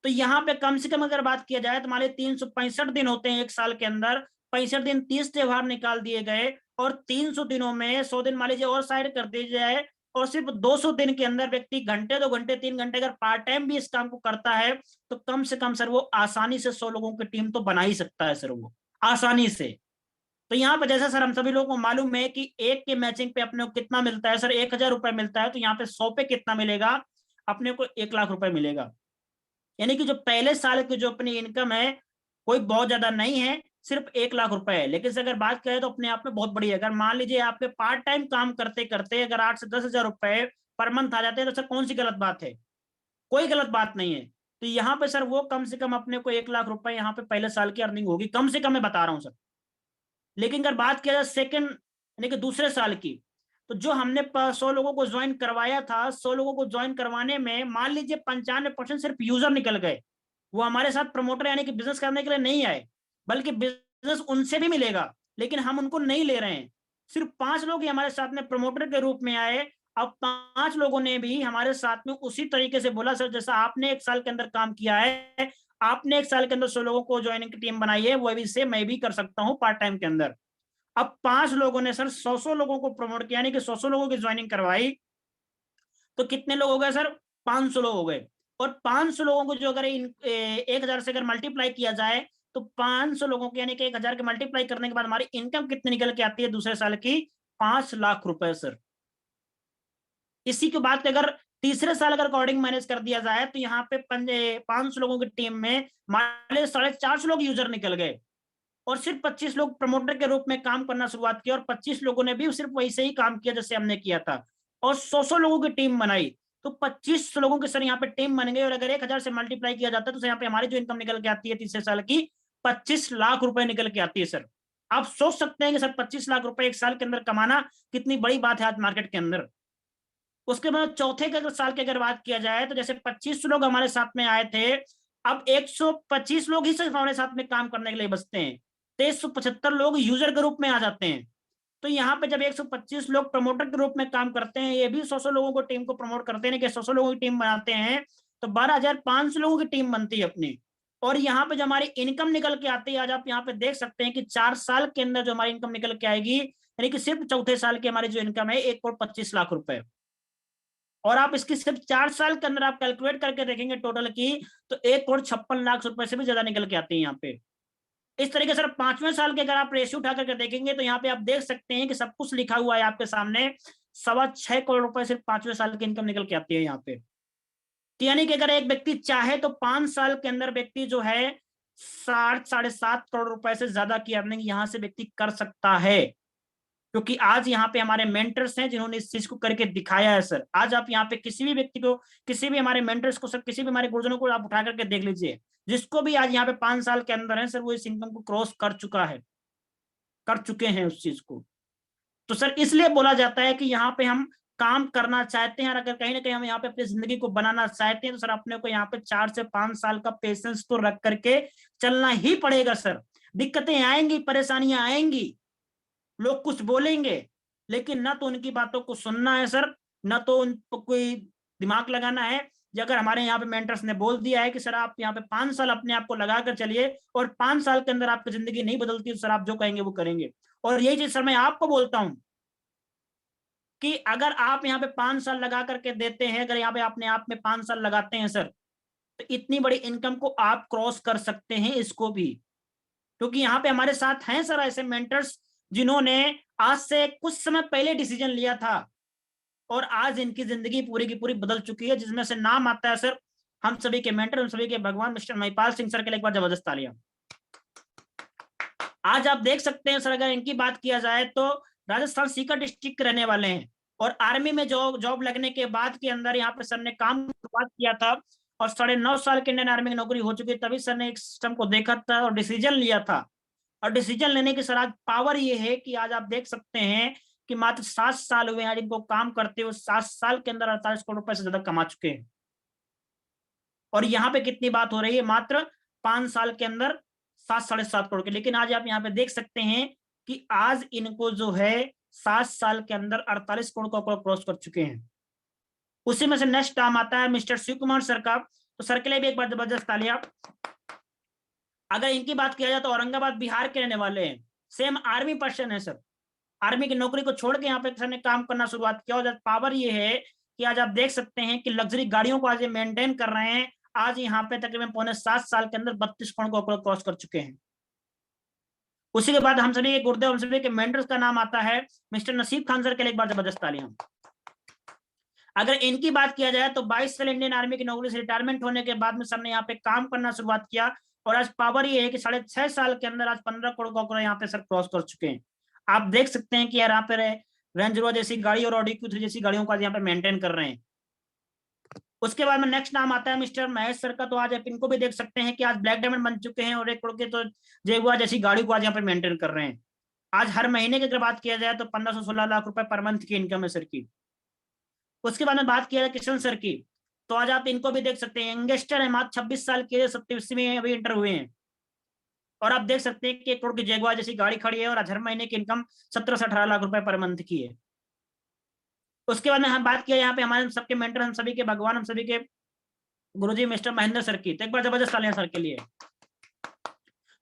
तो यहाँ पे कम से कम अगर बात किया जाए तो हमारे 365 दिन होते हैं एक साल के अंदर। 65 दिन 30 त्योहार निकाल दिए गए और 300 दिनों में 100 दिन मान लीजिए और साइड कर दिए जाए और सिर्फ 200 दिन के अंदर व्यक्ति घंटे, 2 घंटे, 3 घंटे अगर पार्ट टाइम भी इस काम को करता है तो कम से कम सर वो आसानी से 100 लोगों की टीम तो बना ही सकता है सर, वो आसानी से। तो यहाँ पे जैसा सर हम सभी लोगों को मालूम है कि एक के मैचिंग पे अपने को कितना मिलता है सर, 1000 रुपए मिलता है। तो यहाँ पे 100 पे कितना मिलेगा अपने को? 1 लाख रुपए मिलेगा। यानी कि जो पहले साल की जो अपनी इनकम है कोई बहुत ज्यादा नहीं है, सिर्फ 1 लाख रुपए है। लेकिन से अगर बात करें तो अपने आप में बहुत बड़ी है। अगर मान लीजिए आपके पार्ट टाइम काम करते करते अगर 8 से 10 हजार रुपए पर मंथ आ जाते हैं तो सर कौन सी गलत बात है? कोई गलत बात नहीं है। तो यहाँ पे सर वो कम से कम अपने को 1 लाख रुपए यहाँ पे पहले साल की अर्निंग होगी, कम से कम मैं बता रहा हूँ सर। लेकिन अगर बात किया जाए सेकंड यानी कि दूसरे साल की, तो जो हमने 100 लोगों को ज्वाइन करवाया था, 100 लोगों को ज्वाइन करवाने में मान लीजिए 95% सिर्फ यूजर निकल गए। वो हमारे साथ प्रमोटर यानी कि बिजनेस करने के लिए नहीं आए, बल्कि बिजनेस उनसे भी मिलेगा लेकिन हम उनको नहीं ले रहे हैं। सिर्फ 5 लोग ही हमारे साथ में प्रमोटर के रूप में आए। अब 5 लोगों ने भी हमारे साथ में उसी तरीके से बोला सर जैसा आपने 1 साल के अंदर काम किया है, आपने 1 साल के अंदर 100 लोगों को ज्वाइनिंग की टीम बनाई है, वही से मैं भी कर सकता हूँ पार्ट टाइम के अंदर। अब 5 लोगों ने सर 100 लोगों को प्रमोट किया यानी कि 100 लोगों की ज्वाइनिंग करवाई। तो कितने लोग हो गए सर? 500 लोग हो गए। और 500 लोगों को जो अगर 1000 से अगर मल्टीप्लाई किया जाए तो 500 लोगों के यानी कि 1000 के मल्टीप्लाई करने के बाद हमारी इनकम कितनी निकल के आती है दूसरे साल की? 5 लाख रुपए सर। इसी के बाद अगर तीसरे साल अगर अकॉर्डिंग मैनेज कर दिया जाए तो यहाँ पे 500 लोगों की टीम में मान लीजिए 450 लोग यूजर निकल गए और सिर्फ 25 लोग प्रमोटर के रूप में काम करना शुरुआत की और 25 लोगों ने भी सिर्फ वैसे ही काम किया जैसे हमने किया था और 100 लोगों की टीम बनाई। तो 25 लोगों की सर यहाँ पे टीम बन गई और अगर 1000 से मल्टीप्लाई किया जाता है तो यहाँ पे हमारी जो इनकम निकल के आती है तीसरे साल की 25 लाख रुपए निकल के आती है सर। आप सोच सकते हैं कि सर 25 लाख रुपए 1 साल के अंदर कमाना कितनी बड़ी बात है आज मार्केट के अंदर। उसके बाद चौथे के अगर साल की अगर बात किया जाए तो जैसे 25 लोग हमारे साथ में आए थे, अब 125 लोग ही सिर्फ हमारे साथ में काम करने के लिए बचते हैं, 175 लोग यूजर के रूप में आ जाते हैं। तो यहाँ पे जब 125 लोग प्रमोटर के रूप में काम करते हैं, ये भी 100 लोगों को टीम को प्रमोट करते हैं कि 100 लोगों की टीम बनाते हैं, तो 12,500 लोगों की टीम बनती है अपनी। और यहाँ पे जो हमारी इनकम निकल के आती है आज आप यहाँ पे देख सकते हैं कि 4 साल के अंदर जो हमारी इनकम निकल के आएगी यानी कि सिर्फ चौथे साल की हमारी जो इनकम है 1,25 लाख रुपए। और आप इसकी सिर्फ 4 साल के अंदर आप कैलकुलेट करके देखेंगे टोटल की, तो 1,56,00,000 रुपए से भी ज्यादा निकल के आते हैं यहाँ पे। इस तरीके से 5वें साल के अगर आप रेशियो उठा करके देखेंगे तो यहाँ पे आप देख सकते हैं कि सब कुछ लिखा हुआ है आपके सामने, 6.25 करोड़ रुपए सिर्फ 5वें साल की इनकम निकल के आती है यहाँ पे। तो यानी कि अगर एक व्यक्ति चाहे तो 5 साल के अंदर व्यक्ति जो है 7.5 करोड़ रुपए से ज्यादा की अर्निंग यहाँ से व्यक्ति कर सकता है, क्योंकि आज यहाँ पे हमारे मेंटर्स हैं जिन्होंने इस चीज को करके दिखाया है सर। आज आप यहाँ पे किसी भी व्यक्ति को, किसी भी हमारे मेंटर्स को सर, किसी भी हमारे गुरुजनों को आप उठा करके देख लीजिए, जिसको भी आज यहाँ पे 5 साल के अंदर है सर, वो इस इनकम को क्रॉस कर चुके हैं उस चीज को। तो सर इसलिए बोला जाता है कि यहाँ पे हम काम करना चाहते हैं और अगर कहीं ना कहीं हम यहाँ पे अपनी जिंदगी को बनाना चाहते हैं तो सर अपने को यहाँ पे 4 से 5 साल का पेशेंस तो रख करके चलना ही पड़ेगा सर। दिक्कतें आएंगी, परेशानियां आएंगी, लोग कुछ बोलेंगे, लेकिन ना तो उनकी बातों को सुनना है सर, ना तो उन पर कोई दिमाग लगाना है। अगर हमारे यहाँ पे मेंटर्स ने बोल दिया है कि सर आप यहाँ पे 5 साल अपने आप को लगा कर चलिए और 5 साल के अंदर आपकी जिंदगी नहीं बदलती, तो सर आप जो कहेंगे वो करेंगे। और यही चीज सर मैं आपको बोलता हूँ कि अगर आप यहाँ पे 5 साल लगा करके देते हैं, अगर यहाँ पे अपने आप में 5 साल लगाते हैं सर, तो इतनी बड़ी इनकम को आप क्रॉस कर सकते हैं इसको भी। क्योंकि यहाँ पे हमारे साथ हैं सर ऐसे मेंटर्स जिन्होंने आज से कुछ समय पहले डिसीजन लिया था और आज इनकी जिंदगी पूरी की पूरी बदल चुकी है, जिसमें से नाम आता है सर हम सभी के मेंटर, हम सभी के भगवान मिस्टर महिपाल सिंह सर के लिए एक बार जबरदस्त तालियां। आज आप देख सकते हैं सर, अगर इनकी बात किया जाए तो राजस्थान सीकर डिस्ट्रिक्ट के रहने वाले हैं और आर्मी में जॉब लगने के बाद के अंदर यहाँ पे सर ने काम शुरुआत किया था और 9.5 साल के इंडियन आर्मी की नौकरी हो चुकी, तभी सर ने एक सिस्टम को देखा था और डिसीजन लिया था। और डिसीजन लेने की सर आज पावर ये है कि आज आप देख सकते हैं कि मात्र 7 साल हुए आज इनको काम करते हुए, 7 साल के अंदर 48 करोड़ रुपए से ज्यादा कमा चुके हैं। और यहाँ पे कितनी बात हो रही है, मात्र 5 साल के अंदर 7-7.5 करोड़ के। लेकिन आज आप यहाँ पे देख सकते हैं कि आज इनको जो है 7 साल के अंदर 48 करोड़ का क्रॉस कर चुके हैं। उसी में से नेक्स्ट नाम आता है मिस्टर शिव कुमार सर का, तो सर के लिए भी एक बार जबरदस्त तालियां। अगर इनकी बात किया जाए तो औरंगाबाद बिहार के रहने वाले हैं, सेम आर्मी पर्सन है सर, आर्मी की नौकरी को छोड़ के यहाँ पे सर ने काम करना शुरुआत किया। और पावर ये है कि आज आप देख सकते हैं कि लग्जरी गाड़ियों को आज ये मेंटेन कर रहे हैं। आज यहाँ पे तकरीबन 7.25 साल के अंदर 32 करोड़ को क्रॉस कर चुके हैं। उसी के बाद हम सभी के गुरुदेव, हम सभी के मेंटर्स का नाम आता है मिस्टर नसीब खान सर के लिए एक बार जबरदस्त तालियां। अगर इनकी बात किया जाए तो 22 साल इंडियन आर्मी की नौकरी से रिटायरमेंट होने के बाद में सर ने यहाँ पे काम करना शुरुआत किया और आज पावर ये है कि 6.5 साल के अंदर आज 15 करोड़ का यहाँ पे सर क्रॉस कर चुके हैं। आप देख सकते हैं कि यार यहाँ पे रेंज रोवर जैसी गाड़ी और ऑडी Q3 जैसी गाड़ियों को आज यहाँ पे मेंटेन कर रहे हैं। उसके बाद में नेक्स्ट नाम आता है मिस्टर महेश सर का, तो आज आप इनको भी देख सकते हैं कि आज ब्लैक डायमंड बन चुके हैं और 1 करोड़ के तो जेगुआर जैसी गाड़ी को आज यहाँ पे मेंटेन कर रहे हैं। आज हर महीने की अगर बात किया जाए तो 15 से 16 लाख रुपए पर मंथ की इनकम है सर की। उसके बाद में बात किया जाए किशन सर की, तो आज आप इनको भी देख सकते हैं, यंगस्टर है, मात्र 26 साल के 27 में अभी इंटर हुए हैं और आप देख सकते हैं कि 1 करोड़ की जेगुआर जैसी गाड़ी खड़ी है और आज हर महीने की इनकम 17 से 18 लाख रुपए पर मंथ की है। उसके बाद में हम बात किया यहाँ पे हमारे सबके मेंटर, हम सभी के भगवान, हम सभी के गुरुजी मिस्टर महेंद्र सर की, तो एक बार जबरदस्त तालियां सर के लिए।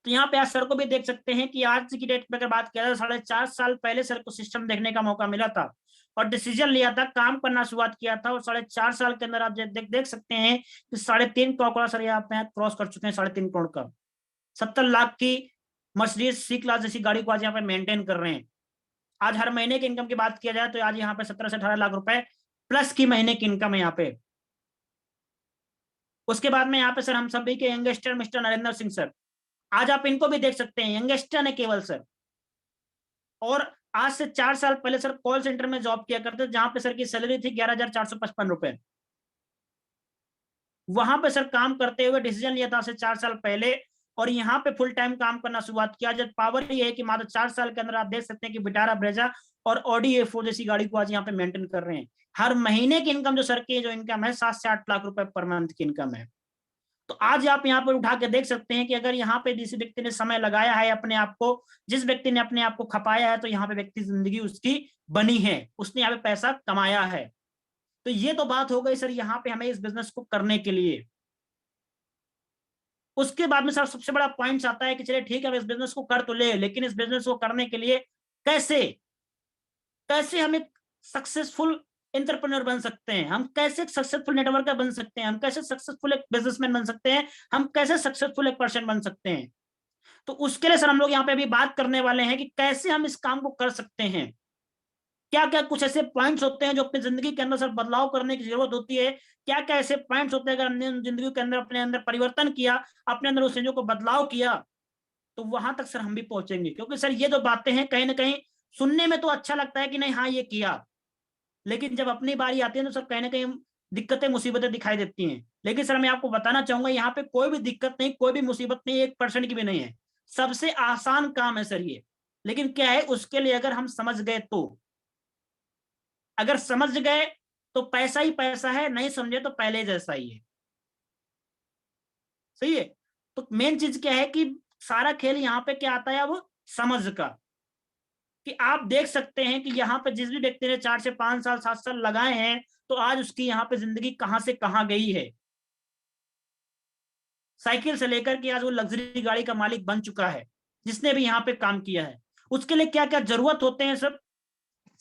तो यहाँ पे आज सर को भी देख सकते हैं कि आज की डेट पे अगर बात किया जाए 4.5 साल पहले सर को सिस्टम देखने का मौका मिला था और डिसीजन लिया था, काम करना शुरुआत किया था और 4.5 साल के अंदर आप देख सकते हैं कि 3.5 करोड़ सर यहाँ पे क्रॉस कर चुके हैं। 3.5 करोड़ का 70 लाख की मर्सिडीज C क्लास जैसी गाड़ी को आज यहाँ पे मेंटेन कर रहे हैं। आज हर महीने की इनकम की बात किया जाए तो आज यहाँ पे 17 से 18 लाख रुपए प्लस की महीने की इनकम है यहाँ पे। उसके बाद में यहाँ पे सर हम सभी के youngster mister Narendra Singh sir, आज आप इनको भी देख सकते हैं, यंगस्टर है केवल सर और आज से 4 साल पहले सर कॉल सेंटर में जॉब किया करते, जहां पे सर की सैलरी थी 11,455 रुपए। वहां पे सर काम करते हुए डिसीजन लिया था 4 साल पहले और यहाँ पे फुल टाइम काम करना शुरुआत किया। जब पावर ये है कि मात्र 4 साल के अंदर आप देख सकते हैं कि विटारा ब्रेजा और ऑडी A4 जैसी गाड़ी को आज यहाँ पे मेंटेन कर रहे हैं। हर महीने की इनकम जो सर की जो इनकम है 7 से 8 लाख रुपए पर मंथ की इनकम है। तो आज आप यहाँ पर उठा के देख सकते हैं कि अगर यहाँ पे जिस व्यक्ति ने समय लगाया है अपने आप को, जिस व्यक्ति ने अपने आप को खपाया है, तो यहाँ पे व्यक्ति जिंदगी उसकी बनी है, उसने यहाँ पे पैसा कमाया है। तो ये तो बात हो गई सर यहाँ पे हमें इस बिजनेस को करने के लिए। उसके बाद में सर सबसे बड़ा पॉइंट आता है कि चलिए ठीक है, इस बिजनेस को कर तो ले, लेकिन इस बिजनेस को करने के लिए कैसे हम एक सक्सेसफुल एंटरप्रेन्योर बन सकते हैं, हम कैसे सक्सेसफुल नेटवर्कर बन सकते हैं, हम कैसे सक्सेसफुल एक बिजनेसमैन बन सकते हैं, हम कैसे सक्सेसफुल एक पर्सन बन सकते हैं। तो उसके लिए सर हम लोग यहाँ पे अभी बात करने वाले हैं कि कैसे हम इस काम को कर सकते हैं। क्या क्या कुछ ऐसे पॉइंट्स होते हैं जो अपनी जिंदगी के अंदर सर बदलाव करने की जरूरत होती है, क्या क्या ऐसे पॉइंट्स होते हैं अगर हमने जिंदगी के अंदर अपने अंदर परिवर्तन किया, अपने अंदर उस चीजों को बदलाव किया, तो वहां तक सर हम भी पहुंचेंगे। क्योंकि सर ये जो बातें हैं कहीं ना कहीं सुनने में तो अच्छा लगता है कि नहीं हाँ ये किया, लेकिन जब अपनी बारी आती है तो सर कहीं ना कहीं दिक्कतें मुसीबतें दिखाई देती हैं। लेकिन सर मैं आपको बताना चाहूंगा यहाँ पे कोई भी दिक्कत नहीं, कोई भी मुसीबत नहीं, 1% की भी नहीं है। सबसे आसान काम है सर ये। लेकिन क्या है उसके लिए अगर हम समझ गए तो, अगर समझ गए तो पैसा ही पैसा है, नहीं समझे तो पहले जैसा ही है। सही है। तो मेन चीज क्या है कि सारा खेल यहाँ पे क्या आता है अब समझ का, कि आप देख सकते हैं कि यहाँ पे जिस भी व्यक्ति ने 4 से 5 साल 7 साल लगाए हैं तो आज उसकी यहाँ पे जिंदगी कहां से कहां गई है। साइकिल से लेकर के आज वो लग्जरी गाड़ी का मालिक बन चुका है जिसने भी यहाँ पे काम किया है। उसके लिए क्या क्या जरूरत होते हैं सर,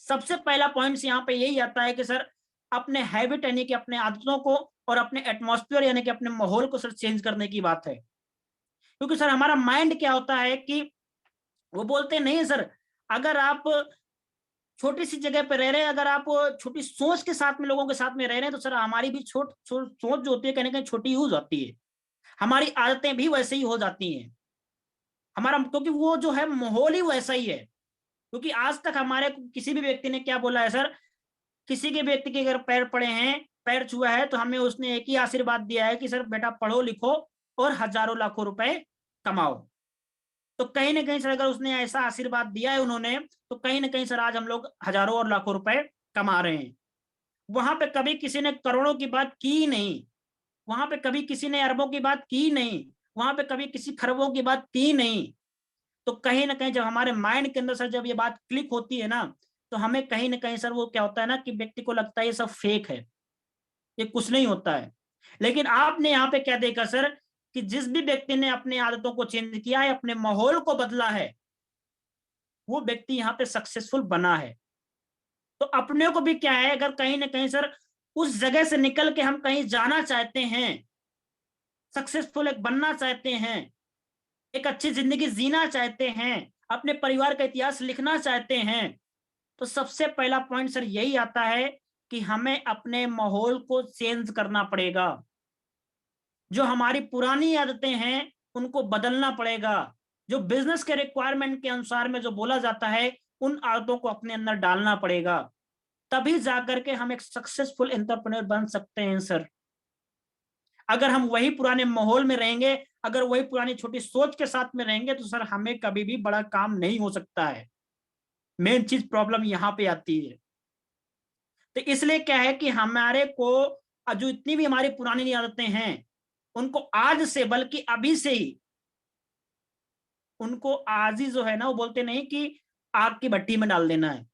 सबसे पहला पॉइंट यहाँ पे यही आता है कि सर अपने हैबिट यानी कि अपने आदतों को और अपने एटमॉस्फेयर यानी कि अपने माहौल को सर चेंज करने की बात है। क्योंकि सर हमारा माइंड क्या होता है कि वो बोलते नहीं सर, अगर आप छोटी सी जगह पे रह रहे हैं, अगर आप छोटी सोच के साथ में लोगों के साथ में रह रहे हैं तो सर हमारी भी सोच जो होती है कहीं ना कहीं छोटी यूज होती है, हमारी आदतें भी वैसे ही हो जाती हैं हमारा, क्योंकि वो जो है माहौल ही वैसा ही है। क्योंकि आज तक हमारे किसी भी व्यक्ति ने क्या बोला है सर, किसी के व्यक्ति के अगर पैर पड़े हैं, पैर छुआ है, तो हमें उसने एक ही आशीर्वाद दिया है कि सर बेटा पढ़ो लिखो और हजारों लाखों रुपए कमाओ। तो कहीं ना कहीं सर अगर उसने ऐसा आशीर्वाद दिया है उन्होंने, तो कहीं ना कहीं सर आज हम लोग हजारों और लाखों रुपए कमा रहे हैं। वहां पे कभी किसी ने करोड़ों की बात की नहीं, वहां पे कभी किसी ने अरबों की बात की नहीं, वहां पे कभी किसी खरबों की बात की नहीं। तो कहीं ना कहीं जब हमारे माइंड के अंदर सर जब ये बात क्लिक होती है ना, तो हमें कहीं ना कहीं सर वो क्या होता है ना कि व्यक्ति को लगता है ये सब फेक है, ये कुछ नहीं होता है। लेकिन आपने यहाँ पे क्या देखा सर कि जिस भी व्यक्ति ने अपनी आदतों को चेंज किया है, अपने माहौल को बदला है, वो व्यक्ति यहाँ पे सक्सेसफुल बना है। तो अपने को भी क्या है, अगर कहीं ना कहीं सर उस जगह से निकल के हम कहीं जाना चाहते हैं, सक्सेसफुल एक बनना चाहते हैं, एक अच्छी जिंदगी जीना चाहते हैं, अपने परिवार का इतिहास लिखना चाहते हैं, तो सबसे पहला पॉइंट सर यही आता है कि हमें अपने माहौल को चेंज करना पड़ेगा। जो हमारी पुरानी आदतें हैं उनको बदलना पड़ेगा। जो बिजनेस के रिक्वायरमेंट के अनुसार में जो बोला जाता है उन आदतों को अपने अंदर डालना पड़ेगा, तभी जाकर के हम एक सक्सेसफुल एंटरप्रेन्योर बन सकते हैं सर। अगर हम वही पुराने माहौल में रहेंगे, अगर वही पुरानी छोटी सोच के साथ में रहेंगे, तो सर हमें कभी भी बड़ा काम नहीं हो सकता है। मेन चीज प्रॉब्लम यहां पे आती है। तो इसलिए क्या है कि हमारे को जो इतनी भी हमारी पुरानी आदतें हैं उनको आज से, बल्कि अभी से ही उनको आज ही जो है ना, वो बोलते नहीं कि आग की भट्टी में डाल देना है,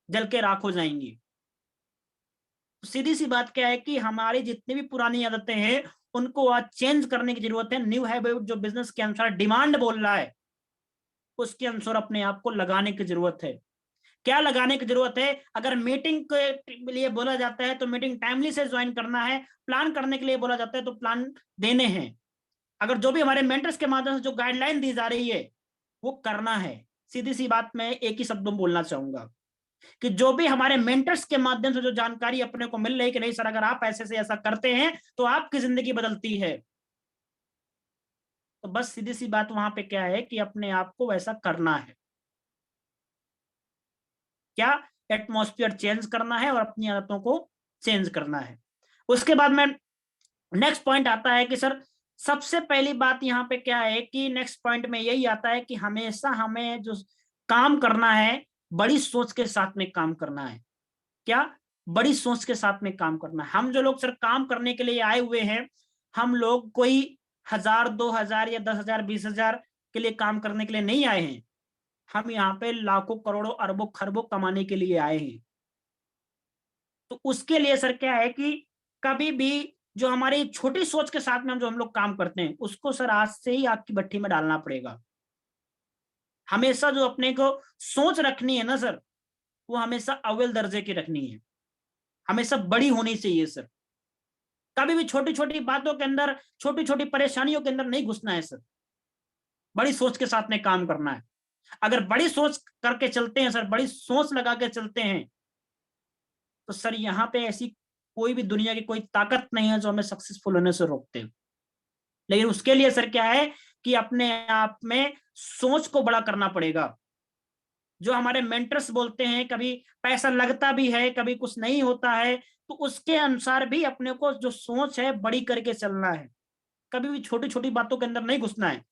जल के राख हो जाएंगी। सीधी सी बात क्या है कि हमारी जितनी भी पुरानी आदतें हैं उनको आज चेंज करने की जरूरत है। न्यू हैबिट जो बिजनेस के अनुसार डिमांड बोल रहा है उसके अनुसार अपने आप को लगाने की जरूरत है। क्या लगाने की जरूरत है, अगर मीटिंग के लिए बोला जाता है तो मीटिंग टाइमली से ज्वाइन करना है, प्लान करने के लिए बोला जाता है तो प्लान देने हैं, अगर जो भी हमारे मेंटर्स के माध्यम से जो गाइडलाइन दी जा रही है वो करना है। सीधी सी बात मैं एक ही शब्दों में बोलना चाहूंगा कि जो भी हमारे मेंटर्स के माध्यम से जो जानकारी अपने को मिल रही है कि नहीं सर अगर आप ऐसे से ऐसा करते हैं तो आपकी जिंदगी बदलती है, तो बस सीधी सी बात वहां पे क्या है कि अपने आप को वैसा करना है। क्या एटमॉस्फेयर चेंज करना है और अपनी आदतों को चेंज करना है। उसके बाद में नेक्स्ट पॉइंट आता है कि सर सबसे पहली बात यहाँ पे क्या है कि नेक्स्ट पॉइंट में यही आता है कि हमेशा हमें जो काम करना है बड़ी सोच के साथ में काम करना है। क्या बड़ी सोच के साथ में काम करना है। हम जो लोग सर काम करने के लिए आए हुए हैं, हम लोग कोई 1000 2000 या 10,000 20,000 के लिए काम करने के लिए नहीं आए हैं, हम यहाँ पे लाखों करोड़ों अरबों खरबों कमाने के लिए आए हैं। तो उसके लिए सर क्या है कि कभी भी जो हमारी छोटी सोच के साथ में हम लोग काम करते हैं उसको सर आज से ही आग की भट्टी में डालना पड़ेगा। हमेशा जो अपने को सोच रखनी है ना सर, वो हमेशा अव्वल दर्जे की रखनी है। हमेशा बड़ी होनी चाहिए सर। कभी भी छोटी छोटी बातों के अंदर, छोटी छोटी परेशानियों के अंदर नहीं घुसना है सर। बड़ी सोच के साथ में काम करना है। अगर बड़ी सोच करके चलते हैं सर, बड़ी सोच लगा के चलते हैं, तो सर यहाँ पे ऐसी कोई भी दुनिया की कोई ताकत नहीं है जो हमें सक्सेसफुल होने से रोकते हो। लेकिन उसके लिए सर क्या है कि अपने आप में सोच को बड़ा करना पड़ेगा। जो हमारे मेंटर्स बोलते हैं, कभी पैसा लगता भी है, कभी कुछ नहीं होता है, तो उसके अनुसार भी अपने को जो सोच है बड़ी करके चलना है। कभी भी छोटी छोटी बातों के अंदर नहीं घुसना है।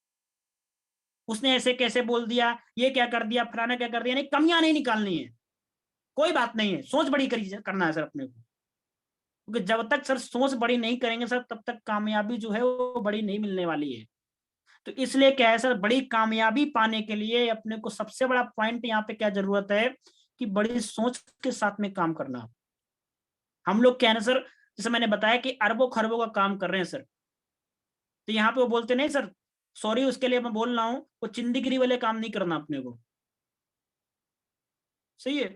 उसने ऐसे कैसे बोल दिया, ये क्या कर दिया, फलाना क्या कर दिया, नहीं, कमियां नहीं निकालनी है। कोई बात नहीं है, सोच बड़ी करना है सर अपने को। क्योंकि जब तक सर सोच बड़ी नहीं करेंगे सर, तब तक कामयाबी जो है वो बड़ी नहीं मिलने वाली है। तो इसलिए क्या है सर, बड़ी कामयाबी पाने के लिए अपने को सबसे बड़ा पॉइंट यहाँ पे क्या जरूरत है कि बड़ी सोच के साथ में काम करना। हम लोग क्या है ना सर, जैसे मैंने बताया कि अरबों खरबों का काम कर रहे हैं सर, तो यहाँ पे वो बोलते नहीं सर, सॉरी उसके लिए मैं बोल रहा हूँ, वो चिंदीगिरी वाले काम नहीं करना अपने को। सही है।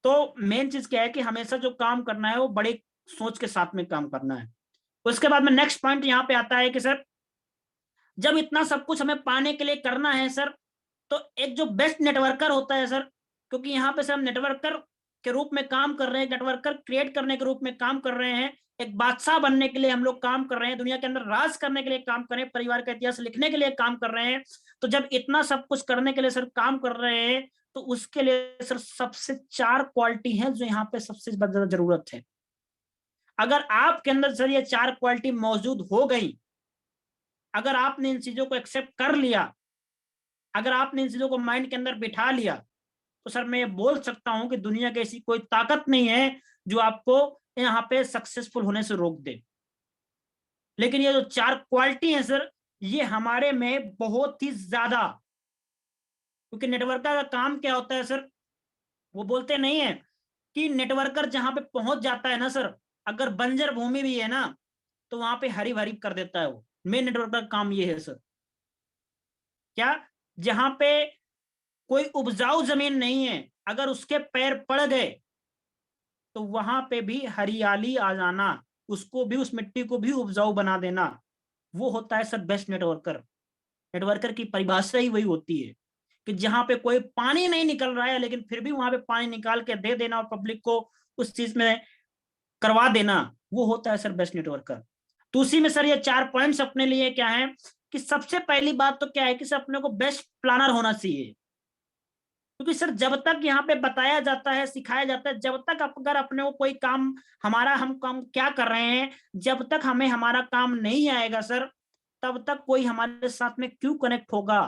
तो मेन चीज क्या है कि हमेशा जो काम करना है वो बड़े सोच के साथ में काम करना है। उसके बाद में नेक्स्ट पॉइंट यहाँ पे आता है कि सर जब इतना सब कुछ हमें पाने के लिए करना है सर, तो एक जो बेस्ट नेटवर्कर होता है सर, क्योंकि यहाँ पे सर हम नेटवर्कर के रूप में काम कर रहे हैं, नेटवर्कर क्रिएट करने के रूप में काम कर रहे हैं, एक बादशाह बनने के लिए हम लोग काम कर रहे हैं, दुनिया के अंदर राज करने के लिए काम कर रहे हैं, परिवार का इतिहास लिखने के लिए काम कर रहे हैं। तो जब इतना सब कुछ करने के लिए सर काम कर रहे हैं, तो उसके लिए सर सबसे 4 क्वालिटी है जो यहाँ पे सबसे ज्यादा जरूरत है। अगर आपके अंदर सर ये 4 क्वालिटी मौजूद हो गई, अगर आपने इन चीजों को एक्सेप्ट कर लिया, अगर आपने इन चीजों को माइंड के अंदर बिठा लिया, तो सर मैं ये बोल सकता हूं कि दुनिया की ऐसी कोई ताकत नहीं है जो आपको यहाँ पे सक्सेसफुल होने से रोक दे। लेकिन ये जो 4 क्वालिटी है सर, ये हमारे में बहुत ही ज्यादा, क्योंकि नेटवर्कर का काम क्या होता है सर, वो बोलते नहीं है कि नेटवर्कर जहां पे पहुंच जाता है ना सर, अगर बंजर भूमि भी है ना, तो वहां पे हरी भरी कर देता है वो। मेन नेटवर्कर का काम ये है सर, क्या, जहां पे कोई उपजाऊ जमीन नहीं है, अगर उसके पैर पड़ गए तो वहां पे भी हरियाली आ जाना, उसको भी, उस मिट्टी को भी उपजाऊ बना देना, वो होता है सर बेस्ट नेटवर्कर। नेटवर्कर की परिभाषा ही वही होती है कि जहां पे कोई पानी नहीं निकल रहा है, लेकिन फिर भी वहां पे पानी निकाल के दे देना और पब्लिक को उस चीज में करवा देना, वो होता है सर बेस्ट नेटवर्कर। तो उसी में सर ये 4 पॉइंट्स अपने लिए क्या है कि सबसे पहली बात तो क्या है कि सर अपने को बेस्ट प्लानर होना चाहिए। क्योंकि सर जब तक यहाँ पे बताया जाता है, सिखाया जाता है, जब तक अगर अपने को कोई काम, हमारा हम काम क्या कर रहे हैं, जब तक हमें हमारा काम नहीं आएगा सर, तब तक कोई हमारे साथ में क्यों कनेक्ट होगा।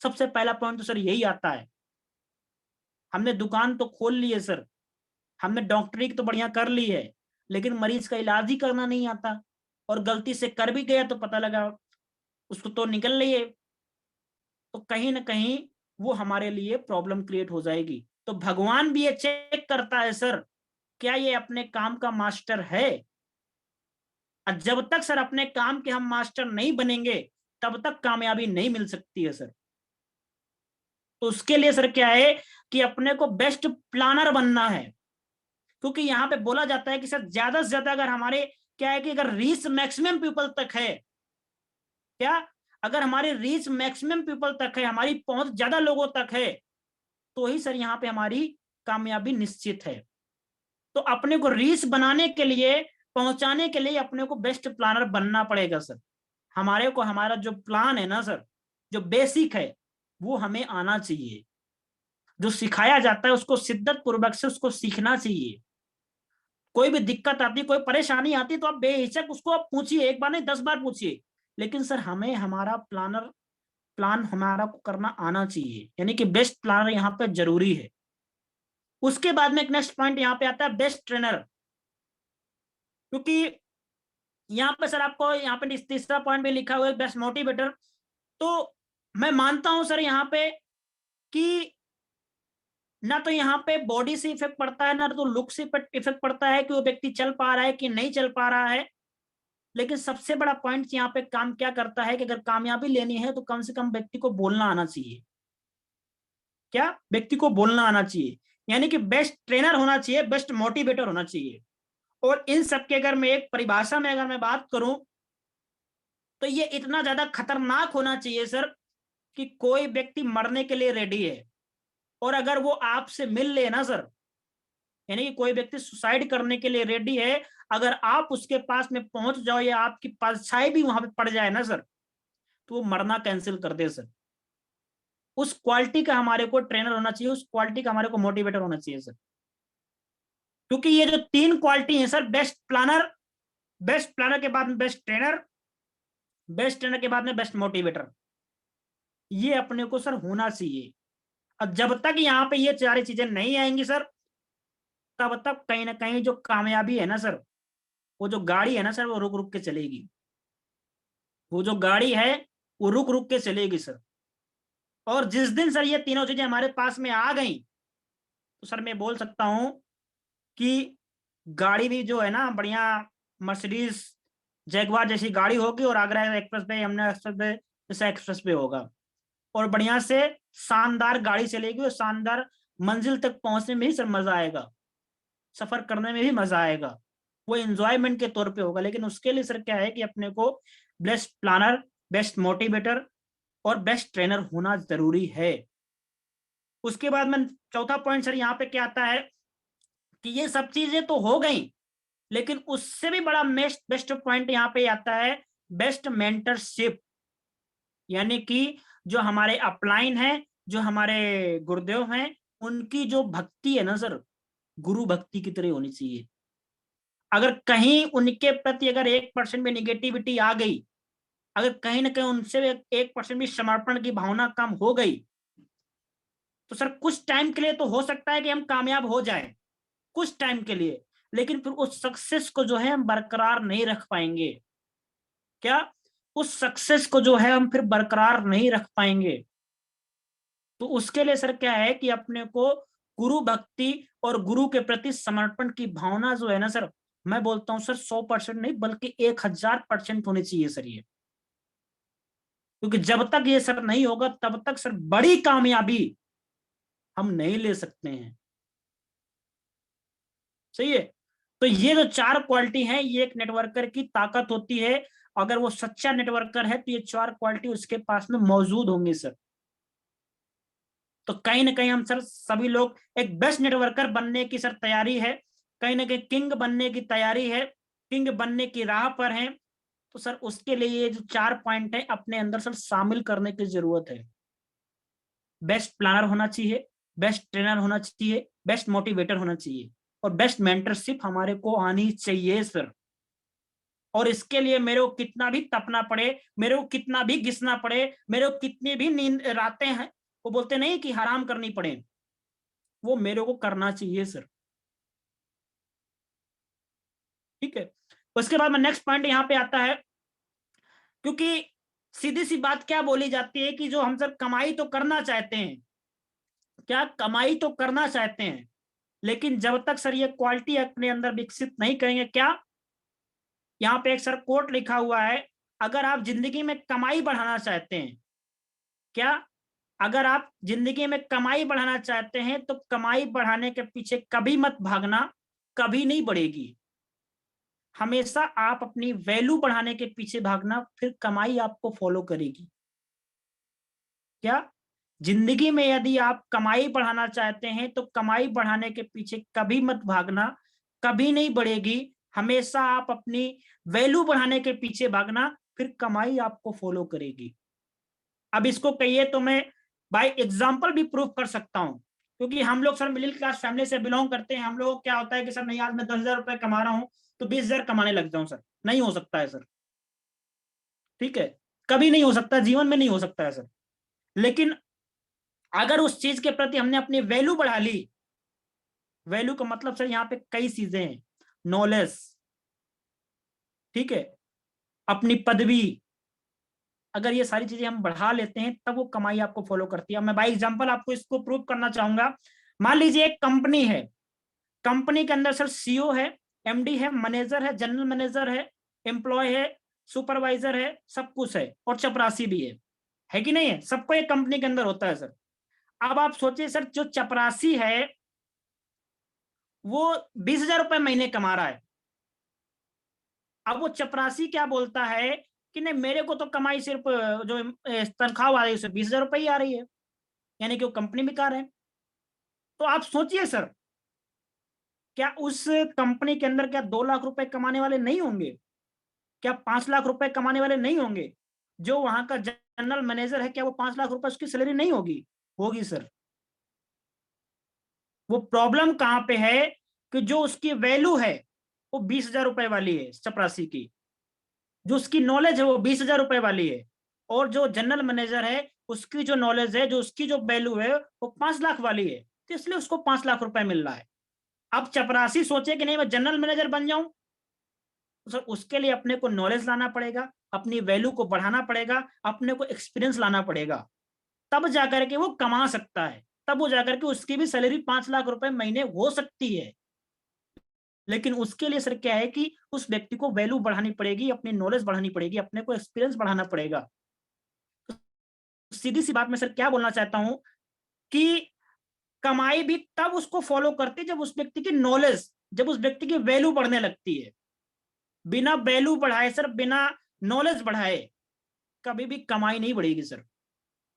सबसे पहला पॉइंट तो सर यही आता है। हमने दुकान तो खोल ली है सर, हमने डॉक्टरी तो बढ़िया कर ली है, लेकिन मरीज का इलाज ही करना नहीं आता, और गलती से कर भी गया तो पता लगा उसको तो निकल रही है, तो कहीं ना कहीं वो हमारे लिए प्रॉब्लम क्रिएट हो जाएगी। तो भगवान भी ये चेक करता है सर, क्या ये अपने काम का मास्टर है। और जब तक सर अपने काम के हम मास्टर नहीं बनेंगे, तब तक कामयाबी नहीं मिल सकती है सर। तो उसके लिए सर क्या है कि अपने को बेस्ट प्लानर बनना है। क्योंकि यहाँ पे बोला जाता है कि सर ज्यादा से ज्यादा अगर हमारे क्या है कि अगर रीच मैक्सिमम पीपल तक है, क्या, अगर हमारी रीच मैक्सिमम पीपल तक है, हमारी पहुंच ज्यादा लोगों तक है, तो ही सर यहाँ पे हमारी कामयाबी निश्चित है। तो अपने को रीच बनाने के लिए, पहुंचाने के लिए अपने को बेस्ट प्लानर बनना पड़ेगा सर। हमारे को हमारा जो प्लान है ना सर, जो बेसिक है, वो हमें आना चाहिए। जो सिखाया जाता है उसको शिद्दत पूर्वक से उसको सीखना चाहिए। कोई भी दिक्कत आती, कोई परेशानी आती, तो आप बेहिचक उसको आप पूछिए, एक बार नहीं 10 बार पूछिए, लेकिन सर हमें हमारा प्लान हमारा को करना आना चाहिए। यानी कि बेस्ट प्लानर यहाँ पे जरूरी है। उसके बाद में एक नेक्स्ट पॉइंट यहाँ पे आता है बेस्ट ट्रेनर। क्योंकि यहाँ पे सर आपको यहाँ पे तीसरा पॉइंट भी लिखा हुआ है बेस्ट मोटिवेटर। तो मैं मानता हूं सर यहाँ पे कि ना तो यहाँ पे बॉडी से इफेक्ट पड़ता है, ना तो लुक से इफेक्ट पड़ता है कि वो व्यक्ति चल पा रहा है कि नहीं चल पा रहा है। लेकिन सबसे बड़ा पॉइंट यहाँ पे काम क्या करता है कि अगर कामयाबी लेनी है तो कम से कम व्यक्ति को बोलना आना चाहिए। क्या, व्यक्ति को बोलना आना चाहिए। यानी कि बेस्ट ट्रेनर होना चाहिए, बेस्ट मोटिवेटर होना चाहिए। और इन सब के अगर मैं एक परिभाषा में अगर मैं बात करूं तो ये इतना ज्यादा खतरनाक होना चाहिए सर कि कोई व्यक्ति मरने के लिए रेडी है, और अगर वो आपसे मिल ले ना सर, यानी कि कोई व्यक्ति सुसाइड करने के लिए रेडी है, अगर आप उसके पास में पहुंच जाओ या आपकी परछाई भी वहां पे पड़ जाए ना सर, तो वो मरना कैंसिल कर दे सर। उस क्वालिटी का हमारे को ट्रेनर होना चाहिए, उस क्वालिटी का हमारे को मोटिवेटर होना चाहिए सर। क्योंकि ये जो 3 क्वालिटी है sir, best planner, best planner के बाद में बेस्ट ट्रेनर, बेस्ट ट्रेनर के बाद में बेस्ट मोटिवेटर, ये अपने को सर होना चाहिए। अब जब तक यहाँ पे ये सारी चीजें नहीं आएंगी सर, तब तक कहीं ना कहीं जो कामयाबी है ना सर, वो जो गाड़ी है ना सर, वो रुक रुक के चलेगी। वो जो गाड़ी है वो रुक रुक के चलेगी सर। और जिस दिन सर ये तीनों चीजें हमारे पास में आ गई, तो सर मैं बोल सकता हूं कि गाड़ी भी जो है ना बढ़िया मर्सिडीज जैगवार जैसी गाड़ी होगी, और Agra express way, Yamuna express way जैसा एक्सप्रेस वे होगा, और बढ़िया से शानदार गाड़ी चलेगी, और शानदार मंजिल तक पहुंचने में ही सर मजा आएगा, सफर करने में भी मजा आएगा, वो एंजॉयमेंट के तौर पे होगा। लेकिन उसके लिए सर क्या है कि अपने को बेस्ट प्लानर, बेस्ट मोटिवेटर और बेस्ट ट्रेनर होना जरूरी है। उसके बाद में चौथा पॉइंट सर यहाँ पे क्या आता है कि ये सब चीजें तो हो गई, लेकिन उससे भी बड़ा बेस्ट पॉइंट यहाँ पे आता है बेस्ट मेंटरशिप। यानी कि जो हमारे अपलाइन है, जो हमारे गुरुदेव हैं, उनकी जो भक्ति है ना सर, गुरु भक्ति की तरह होनी चाहिए। अगर कहीं उनके प्रति अगर 1% भी निगेटिविटी आ गई, अगर कहीं ना कहीं उनसे 1% भी समर्पण की भावना कम हो गई, तो सर कुछ टाइम के लिए तो हो सकता है कि हम कामयाब हो जाएं, कुछ टाइम के लिए, लेकिन फिर उस सक्सेस को जो है हम बरकरार नहीं रख पाएंगे। क्या उस सक्सेस को जो है हम फिर बरकरार नहीं रख पाएंगे। तो उसके लिए सर क्या है कि अपने को गुरु भक्ति और गुरु के प्रति समर्पण की भावना जो है ना सर, मैं बोलता हूं सर 100% नहीं बल्कि 1000% होनी चाहिए सर ये। क्योंकि जब तक ये सर नहीं होगा, तब तक सर बड़ी कामयाबी हम नहीं ले सकते हैं। सही है। तो ये जो 4 क्वालिटी है, ये एक नेटवर्कर की ताकत होती है। अगर वो सच्चा नेटवर्कर है तो ये 4 क्वालिटी उसके पास में मौजूद होंगी सर। तो कहीं ना कहीं हम सर सभी लोग एक बेस्ट नेटवर्कर बनने की सर तैयारी है, कहीं ना कहीं किंग बनने की तैयारी है, किंग बनने की राह पर है। तो सर उसके लिए ये जो 4 पॉइंट है अपने अंदर सर शामिल करने की जरूरत है। बेस्ट प्लानर होना चाहिए, बेस्ट ट्रेनर होना चाहिए, बेस्ट मोटिवेटर होना चाहिए, और बेस्ट मेंटरशिप हमारे को आनी चाहिए सर। और इसके लिए मेरे को कितना भी तपना पड़े, मेरे को कितना भी घिसना पड़े, मेरे को कितनी भी नींद रातें हैं, वो बोलते नहीं कि हराम करनी पड़े, वो मेरे को करना चाहिए सर। ठीक है। उसके बाद में नेक्स्ट पॉइंट यहाँ पे आता है, क्योंकि सीधी सी बात क्या बोली जाती है कि जो हम सर कमाई तो करना चाहते हैं, क्या कमाई तो करना चाहते हैं, लेकिन जब तक सर ये क्वालिटी अपने अंदर विकसित नहीं करेंगे, क्या यहाँ पे एक सर कोट लिखा हुआ है, अगर आप जिंदगी में कमाई बढ़ाना चाहते हैं, क्या अगर आप जिंदगी में कमाई बढ़ाना चाहते हैं तो कमाई बढ़ाने के पीछे कभी मत भागना, कभी नहीं बढ़ेगी। हमेशा आप अपनी वैल्यू बढ़ाने के पीछे भागना, फिर कमाई आपको फॉलो करेगी। क्या जिंदगी में यदि आप कमाई बढ़ाना चाहते हैं तो कमाई बढ़ाने के पीछे कभी मत भागना, कभी नहीं बढ़ेगी। हमेशा आप अपनी वैल्यू बढ़ाने के पीछे भागना, फिर कमाई आपको फॉलो करेगी। अब इसको कहिए तो मैं बाय एग्जांपल भी प्रूव कर सकता हूं, क्योंकि हम लोग सर मिडिल क्लास फैमिली से बिलोंग करते हैं। हम लोग क्या होता है कि सर नहीं आज मैं 10,000 रुपए कमा रहा हूं तो 20,000 कमाने लग जाऊं सर, नहीं हो सकता है सर। ठीक है, कभी नहीं हो सकता, जीवन में नहीं हो सकता है सर। लेकिन अगर उस चीज के प्रति हमने अपनी वैल्यू बढ़ा ली, वैल्यू का मतलब सर यहाँ पे कई चीजें हैं, नॉलेज, ठीक है, अपनी पदवी, अगर ये सारी चीजें हम बढ़ा लेते हैं तब वो कमाई आपको फॉलो करती है। मैं बाय एग्जांपल आपको इसको प्रूव करना चाहूंगा। मान लीजिए एक कंपनी है, कंपनी के अंदर सर सीईओ है, एमडी है, मैनेजर है, जनरल मैनेजर है, एम्प्लॉय है, सुपरवाइजर है, सब कुछ है, और चपरासी भी है कि नहीं है? सबको एक कंपनी के अंदर होता है सर। अब आप सोचिए सर, जो चपरासी है वो 20,000 रुपए महीने कमा रहा है। अब वो चपरासी क्या बोलता है कि नहीं, मेरे को तो कमाई सिर्फ जो तनख्वाह आ रही है उससे 20,000 रुपए ही आ रही है, यानी कि वो कंपनी बेकार है। तो आप सोचिए सर, क्या उस कंपनी के अंदर क्या 2 लाख रुपए कमाने वाले नहीं होंगे? क्या 5 लाख रुपए कमाने वाले नहीं होंगे? जो वहां का जनरल मैनेजर है, क्या वो 5 लाख रुपए उसकी सैलरी नहीं होगी? होगी सर। वो प्रॉब्लम कहां पे है कि जो उसकी वैल्यू है वो 20,000 रुपए वाली है चपरासी की, जो उसकी नॉलेज है वो 20,000 रुपए वाली है, और जो जनरल मैनेजर है उसकी जो नॉलेज है, जो उसकी जो वैल्यू है वो 5 लाख वाली है, तो इसलिए उसको 5 लाख रुपए मिल रहा है। अब चपरासी सोचे कि नहीं मैं जनरल मैनेजर बन जाऊं, तो सर उसके लिए अपने को नॉलेज लाना पड़ेगा, अपनी वैल्यू को बढ़ाना पड़ेगा, अपने को एक्सपीरियंस लाना पड़ेगा, तब जाकर के वो कमा सकता है, तब वो जाकर के उसकी भी सैलरी 5 लाख रुपए महीने हो सकती है। लेकिन उसके लिए सर क्या है कि उस व्यक्ति को वैल्यू बढ़ानी पड़ेगी, अपनी नॉलेज बढ़ानी पड़ेगी, अपने को एक्सपीरियंस बढ़ाना पड़ेगा। सीधी सी बात मैं सर क्या बोलना चाहता हूं कि कमाई भी तब उसको फॉलो करती है जब उस व्यक्ति की नॉलेज, जब उस व्यक्ति की वैल्यू बढ़ने लगती है। बिना वैल्यू बढ़ाए सर, बिना नॉलेज बढ़ाए कभी भी कमाई नहीं बढ़ेगी सर।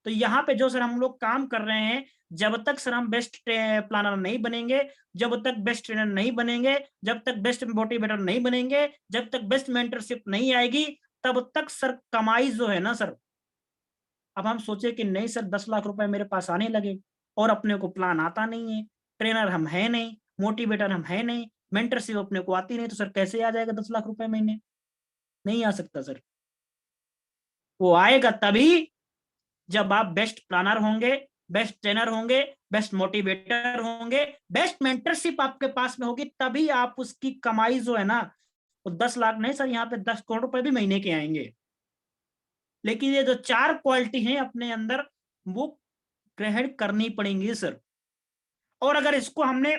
तो यहाँ पे जो सर हम लोग काम कर रहे हैं, जब तक सर हम बेस्ट प्लानर नहीं बनेंगे, जब तक बेस्ट ट्रेनर नहीं बनेंगे, जब तक बेस्ट मोटिवेटर नहीं बनेंगे, जब तक बेस्ट मेंटरशिप नहीं आएगी, तब तक सर कमाई जो है ना सर, अब हम सोचे कि नहीं सर 10 लाख रुपए मेरे पास आने लगे और अपने को प्लान आता नहीं है, ट्रेनर हम है नहीं, मोटिवेटर हम है नहीं, मेंटरशिप अपने को आती नहीं, तो सर कैसे आ जाएगा 10 लाख रुपए महीने? नहीं आ सकता सर। वो आएगा तभी जब आप बेस्ट प्लानर होंगे, बेस्ट ट्रेनर होंगे, बेस्ट मोटिवेटर होंगे, बेस्ट मेंटरशिप आपके पास में होगी, तभी आप उसकी कमाई जो है ना, वो 10 लाख नहीं सर, यहाँ पे 10 करोड़ रुपए भी महीने के आएंगे। लेकिन ये जो 4 क्वालिटी हैं अपने अंदर, वो ग्रहण करनी पड़ेंगी सर। और अगर इसको हमने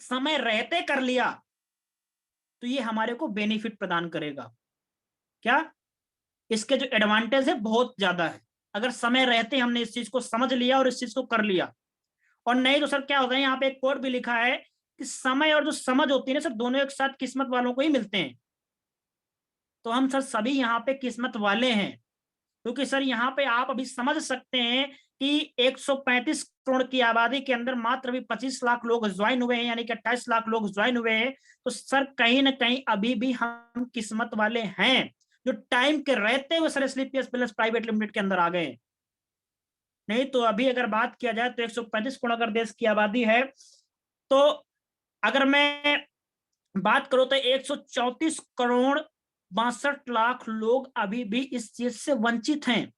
समय रहते कर लिया तो ये हमारे को बेनिफिट प्रदान करेगा। क्या? इसके जो एडवांटेज है बहुत ज्यादा है, अगर समय रहते हमने इस चीज को समझ लिया और इस चीज को कर लिया। और नहीं तो सर क्या होता है, यहाँ पे एक कोड भी लिखा है कि समय और जो समझ होती है ना सर, दोनों एक साथ किस्मत वालों को ही मिलते हैं। तो हम सर सभी यहाँ पे किस्मत वाले हैं, क्योंकि सर यहाँ पे आप अभी समझ सकते हैं कि 135 करोड़ की आबादी के अंदर मात्र अभी 25 लाख लोग ज्वाइन हुए हैं, यानी कि 28 लाख लोग ज्वाइन हुए हैं। तो सर कहीं ना कहीं अभी भी हम किस्मत वाले हैं, जो टाइम के रहते हुए सर एसलीपीएस प्लस प्राइवेट लिमिटेड के अंदर आ गए। नहीं तो अभी अगर बात किया जाए तो 135 करोड़ अगर देश की आबादी है, तो अगर मैं बात करूं तो 134 करोड़ 62 लाख लोग अभी भी इस चीज से वंचित हैं,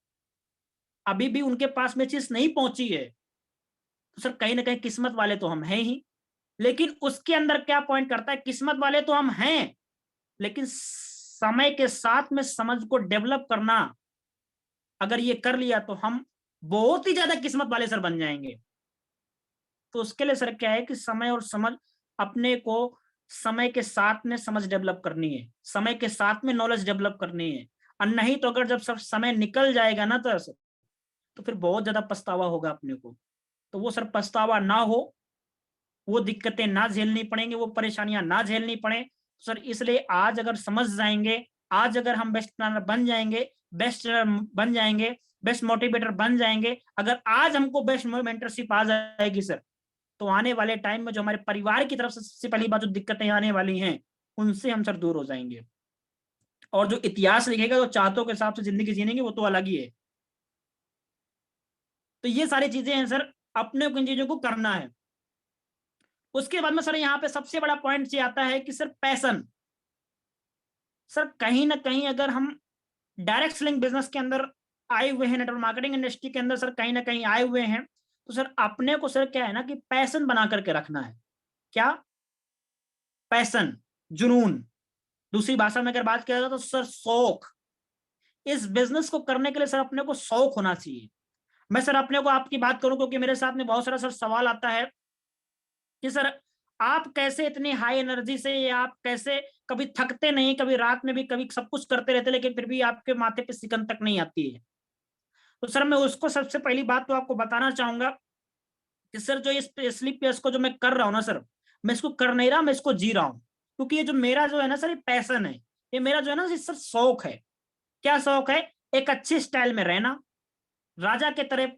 अभी भी उनके पास में चीज नहीं पहुंची है। तो सर कहीं ना कहीं किस्मत वाले तो हम हैं ही, लेकिन उसके अंदर क्या पॉइंट करता है, किस्मत वाले तो हम हैं, लेकिन समय के साथ में समझ को डेवलप करना अगर ये कर लिया तो हम बहुत ही ज्यादा किस्मत वाले सर बन जाएंगे। तो उसके लिए सर क्या है कि समय और समझ, अपने को समय के साथ में समझ डेवलप करनी है, समय के साथ में नॉलेज डेवलप करनी है। और नहीं तो अगर जब सब समय निकल जाएगा ना तो फिर बहुत ज्यादा पछतावा होगा अपने को। तो वो सर पछतावा ना हो, वो दिक्कतें ना झेलनी पड़ेंगे, वो परेशानियां ना झेलनी पड़े सर। इसलिए आज अगर समझ जाएंगे, आज अगर हम बेस्ट प्लानर बन जाएंगे, बेस्ट ट्रेनर बन जाएंगे, बेस्ट मोटिवेटर बन जाएंगे, अगर आज हमको बेस्ट मेंटरशिप आ जाएगी सर, तो आने वाले टाइम में जो हमारे परिवार की तरफ से सबसे पहली बात जो दिक्कतें आने वाली हैं, उनसे हम सर दूर हो जाएंगे। और जो इतिहास लिखेगा, जो चाहतों के हिसाब से जिंदगी जीनेंगे, वो तो अलग ही है। तो ये सारी चीजें हैं सर, अपने को इन चीजों को करना है। उसके बाद में सर यहाँ पे सबसे बड़ा पॉइंट ये आता है कि सर पैशन। सर कहीं ना कहीं अगर हम डायरेक्ट सेलिंग बिजनेस के अंदर आए हुए हैं, नेटवर्क मार्केटिंग इंडस्ट्री के अंदर सर कहीं ना कहीं आए हुए हैं, तो सर अपने को सर क्या है ना कि पैशन बना करके रखना है। क्या? पैशन, जुनून। दूसरी भाषा में अगर बात किया जाए तो सर शौक। इस बिजनेस को करने के लिए सर अपने को शौक होना चाहिए। मैं सर अपने को आपकी बात करूं, क्योंकि मेरे साथ में बहुत सारा सर सवाल आता है कि सर आप कैसे इतनी हाई एनर्जी से, या आप कैसे कभी थकते नहीं, कभी रात में भी कभी सब कुछ करते रहते, लेकिन फिर भी आपके माथे पे सिकन तक नहीं आती है। तो सर मैं उसको सबसे पहली बात तो आपको बताना चाहूंगा कि सर जो इस स्लीप पेस को जो मैं कर रहा हूँ ना सर, मैं इसको कर नहीं रहा, मैं इसको जी रहा हूं, क्योंकि ये जो मेरा जो है ना सर, ये पैशन है, ये मेरा जो है ना सर शौक है। क्या शौक है? एक अच्छी स्टाइल में रहना, राजा की तरह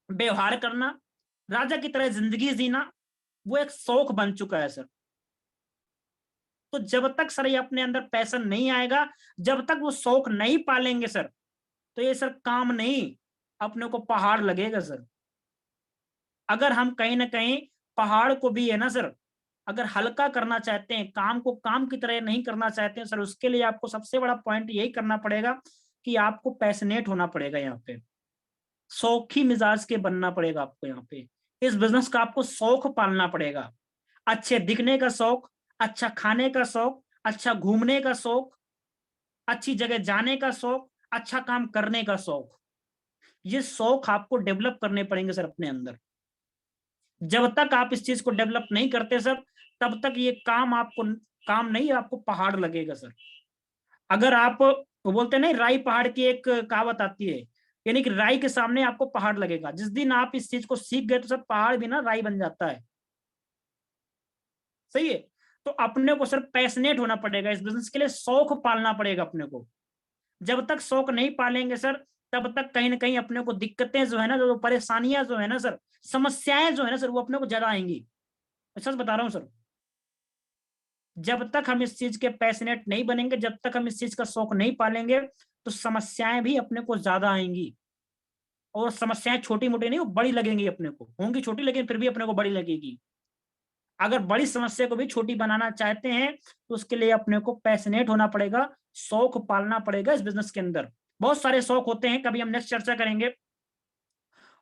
व्यवहार करना, राजा की तरह जिंदगी जीना, वो एक शौक बन चुका है सर। तो जब तक सर ये अपने अंदर पैशन नहीं आएगा, जब तक वो शौक नहीं पालेंगे सर, तो ये सर काम नहीं, अपने को पहाड़ लगेगा सर। अगर हम कहीं ना कहीं पहाड़ को भी है ना सर, अगर हल्का करना चाहते हैं, काम को काम की तरह नहीं करना चाहते हैं सर, उसके लिए आपको सबसे बड़ा पॉइंट यही करना पड़ेगा कि आपको पैशनेट होना पड़ेगा। यहाँ पे शौकी मिजाज के बनना पड़ेगा आपको। यहाँ पे इस बिजनेस का आपको शौक पालना पड़ेगा। अच्छे दिखने का शौक, अच्छा खाने का शौक, अच्छा घूमने का शौक, अच्छी जगह जाने का शौक, अच्छा काम करने का शौक, ये शौक आपको डेवलप करने पड़ेंगे सर अपने अंदर। जब तक आप इस चीज को डेवलप नहीं करते सर, तब तक ये काम आपको काम नहीं, आपको पहाड़ लगेगा सर। अगर आप, वो बोलते हैं नहीं, राई पहाड़ की एक कहावत आती है, यानी कि राई के सामने आपको पहाड़ लगेगा। जिस दिन आप इस चीज को सीख गए तो सर पहाड़ भी ना राई बन जाता है। सही है। तो अपने को सर पैशनेट होना पड़ेगा इस बिजनेस के लिए, शौक पालना पड़ेगा अपने को। जब तक शौक नहीं पालेंगे सर, तब तक कहीं ना कहीं अपने को दिक्कतें जो है ना, जो परेशानियां जो है ना सर, समस्याएं जो है ना सर, वो अपने को ज्यादा आएंगी। मैं सच बता रहा हूँ सर। जब तक हम इस चीज के पैशनेट नहीं बनेंगे, जब तक हम इस चीज का शौक नहीं पालेंगे, तो समस्याएं भी अपने को ज्यादा आएंगी। और समस्याएं छोटी मोटी नहीं, वो बड़ी लगेंगी अपने को, होंगी छोटी लेकिन फिर भी अपने को बड़ी लगेगी। अगर बड़ी समस्या को भी छोटी बनाना चाहते हैं, तो उसके लिए अपने को पैशनेट होना पड़ेगा, शौक पालना पड़ेगा इस बिजनेस के अंदर। बहुत सारे शौक होते हैं, कभी हम नेक्स्ट चर्चा करेंगे।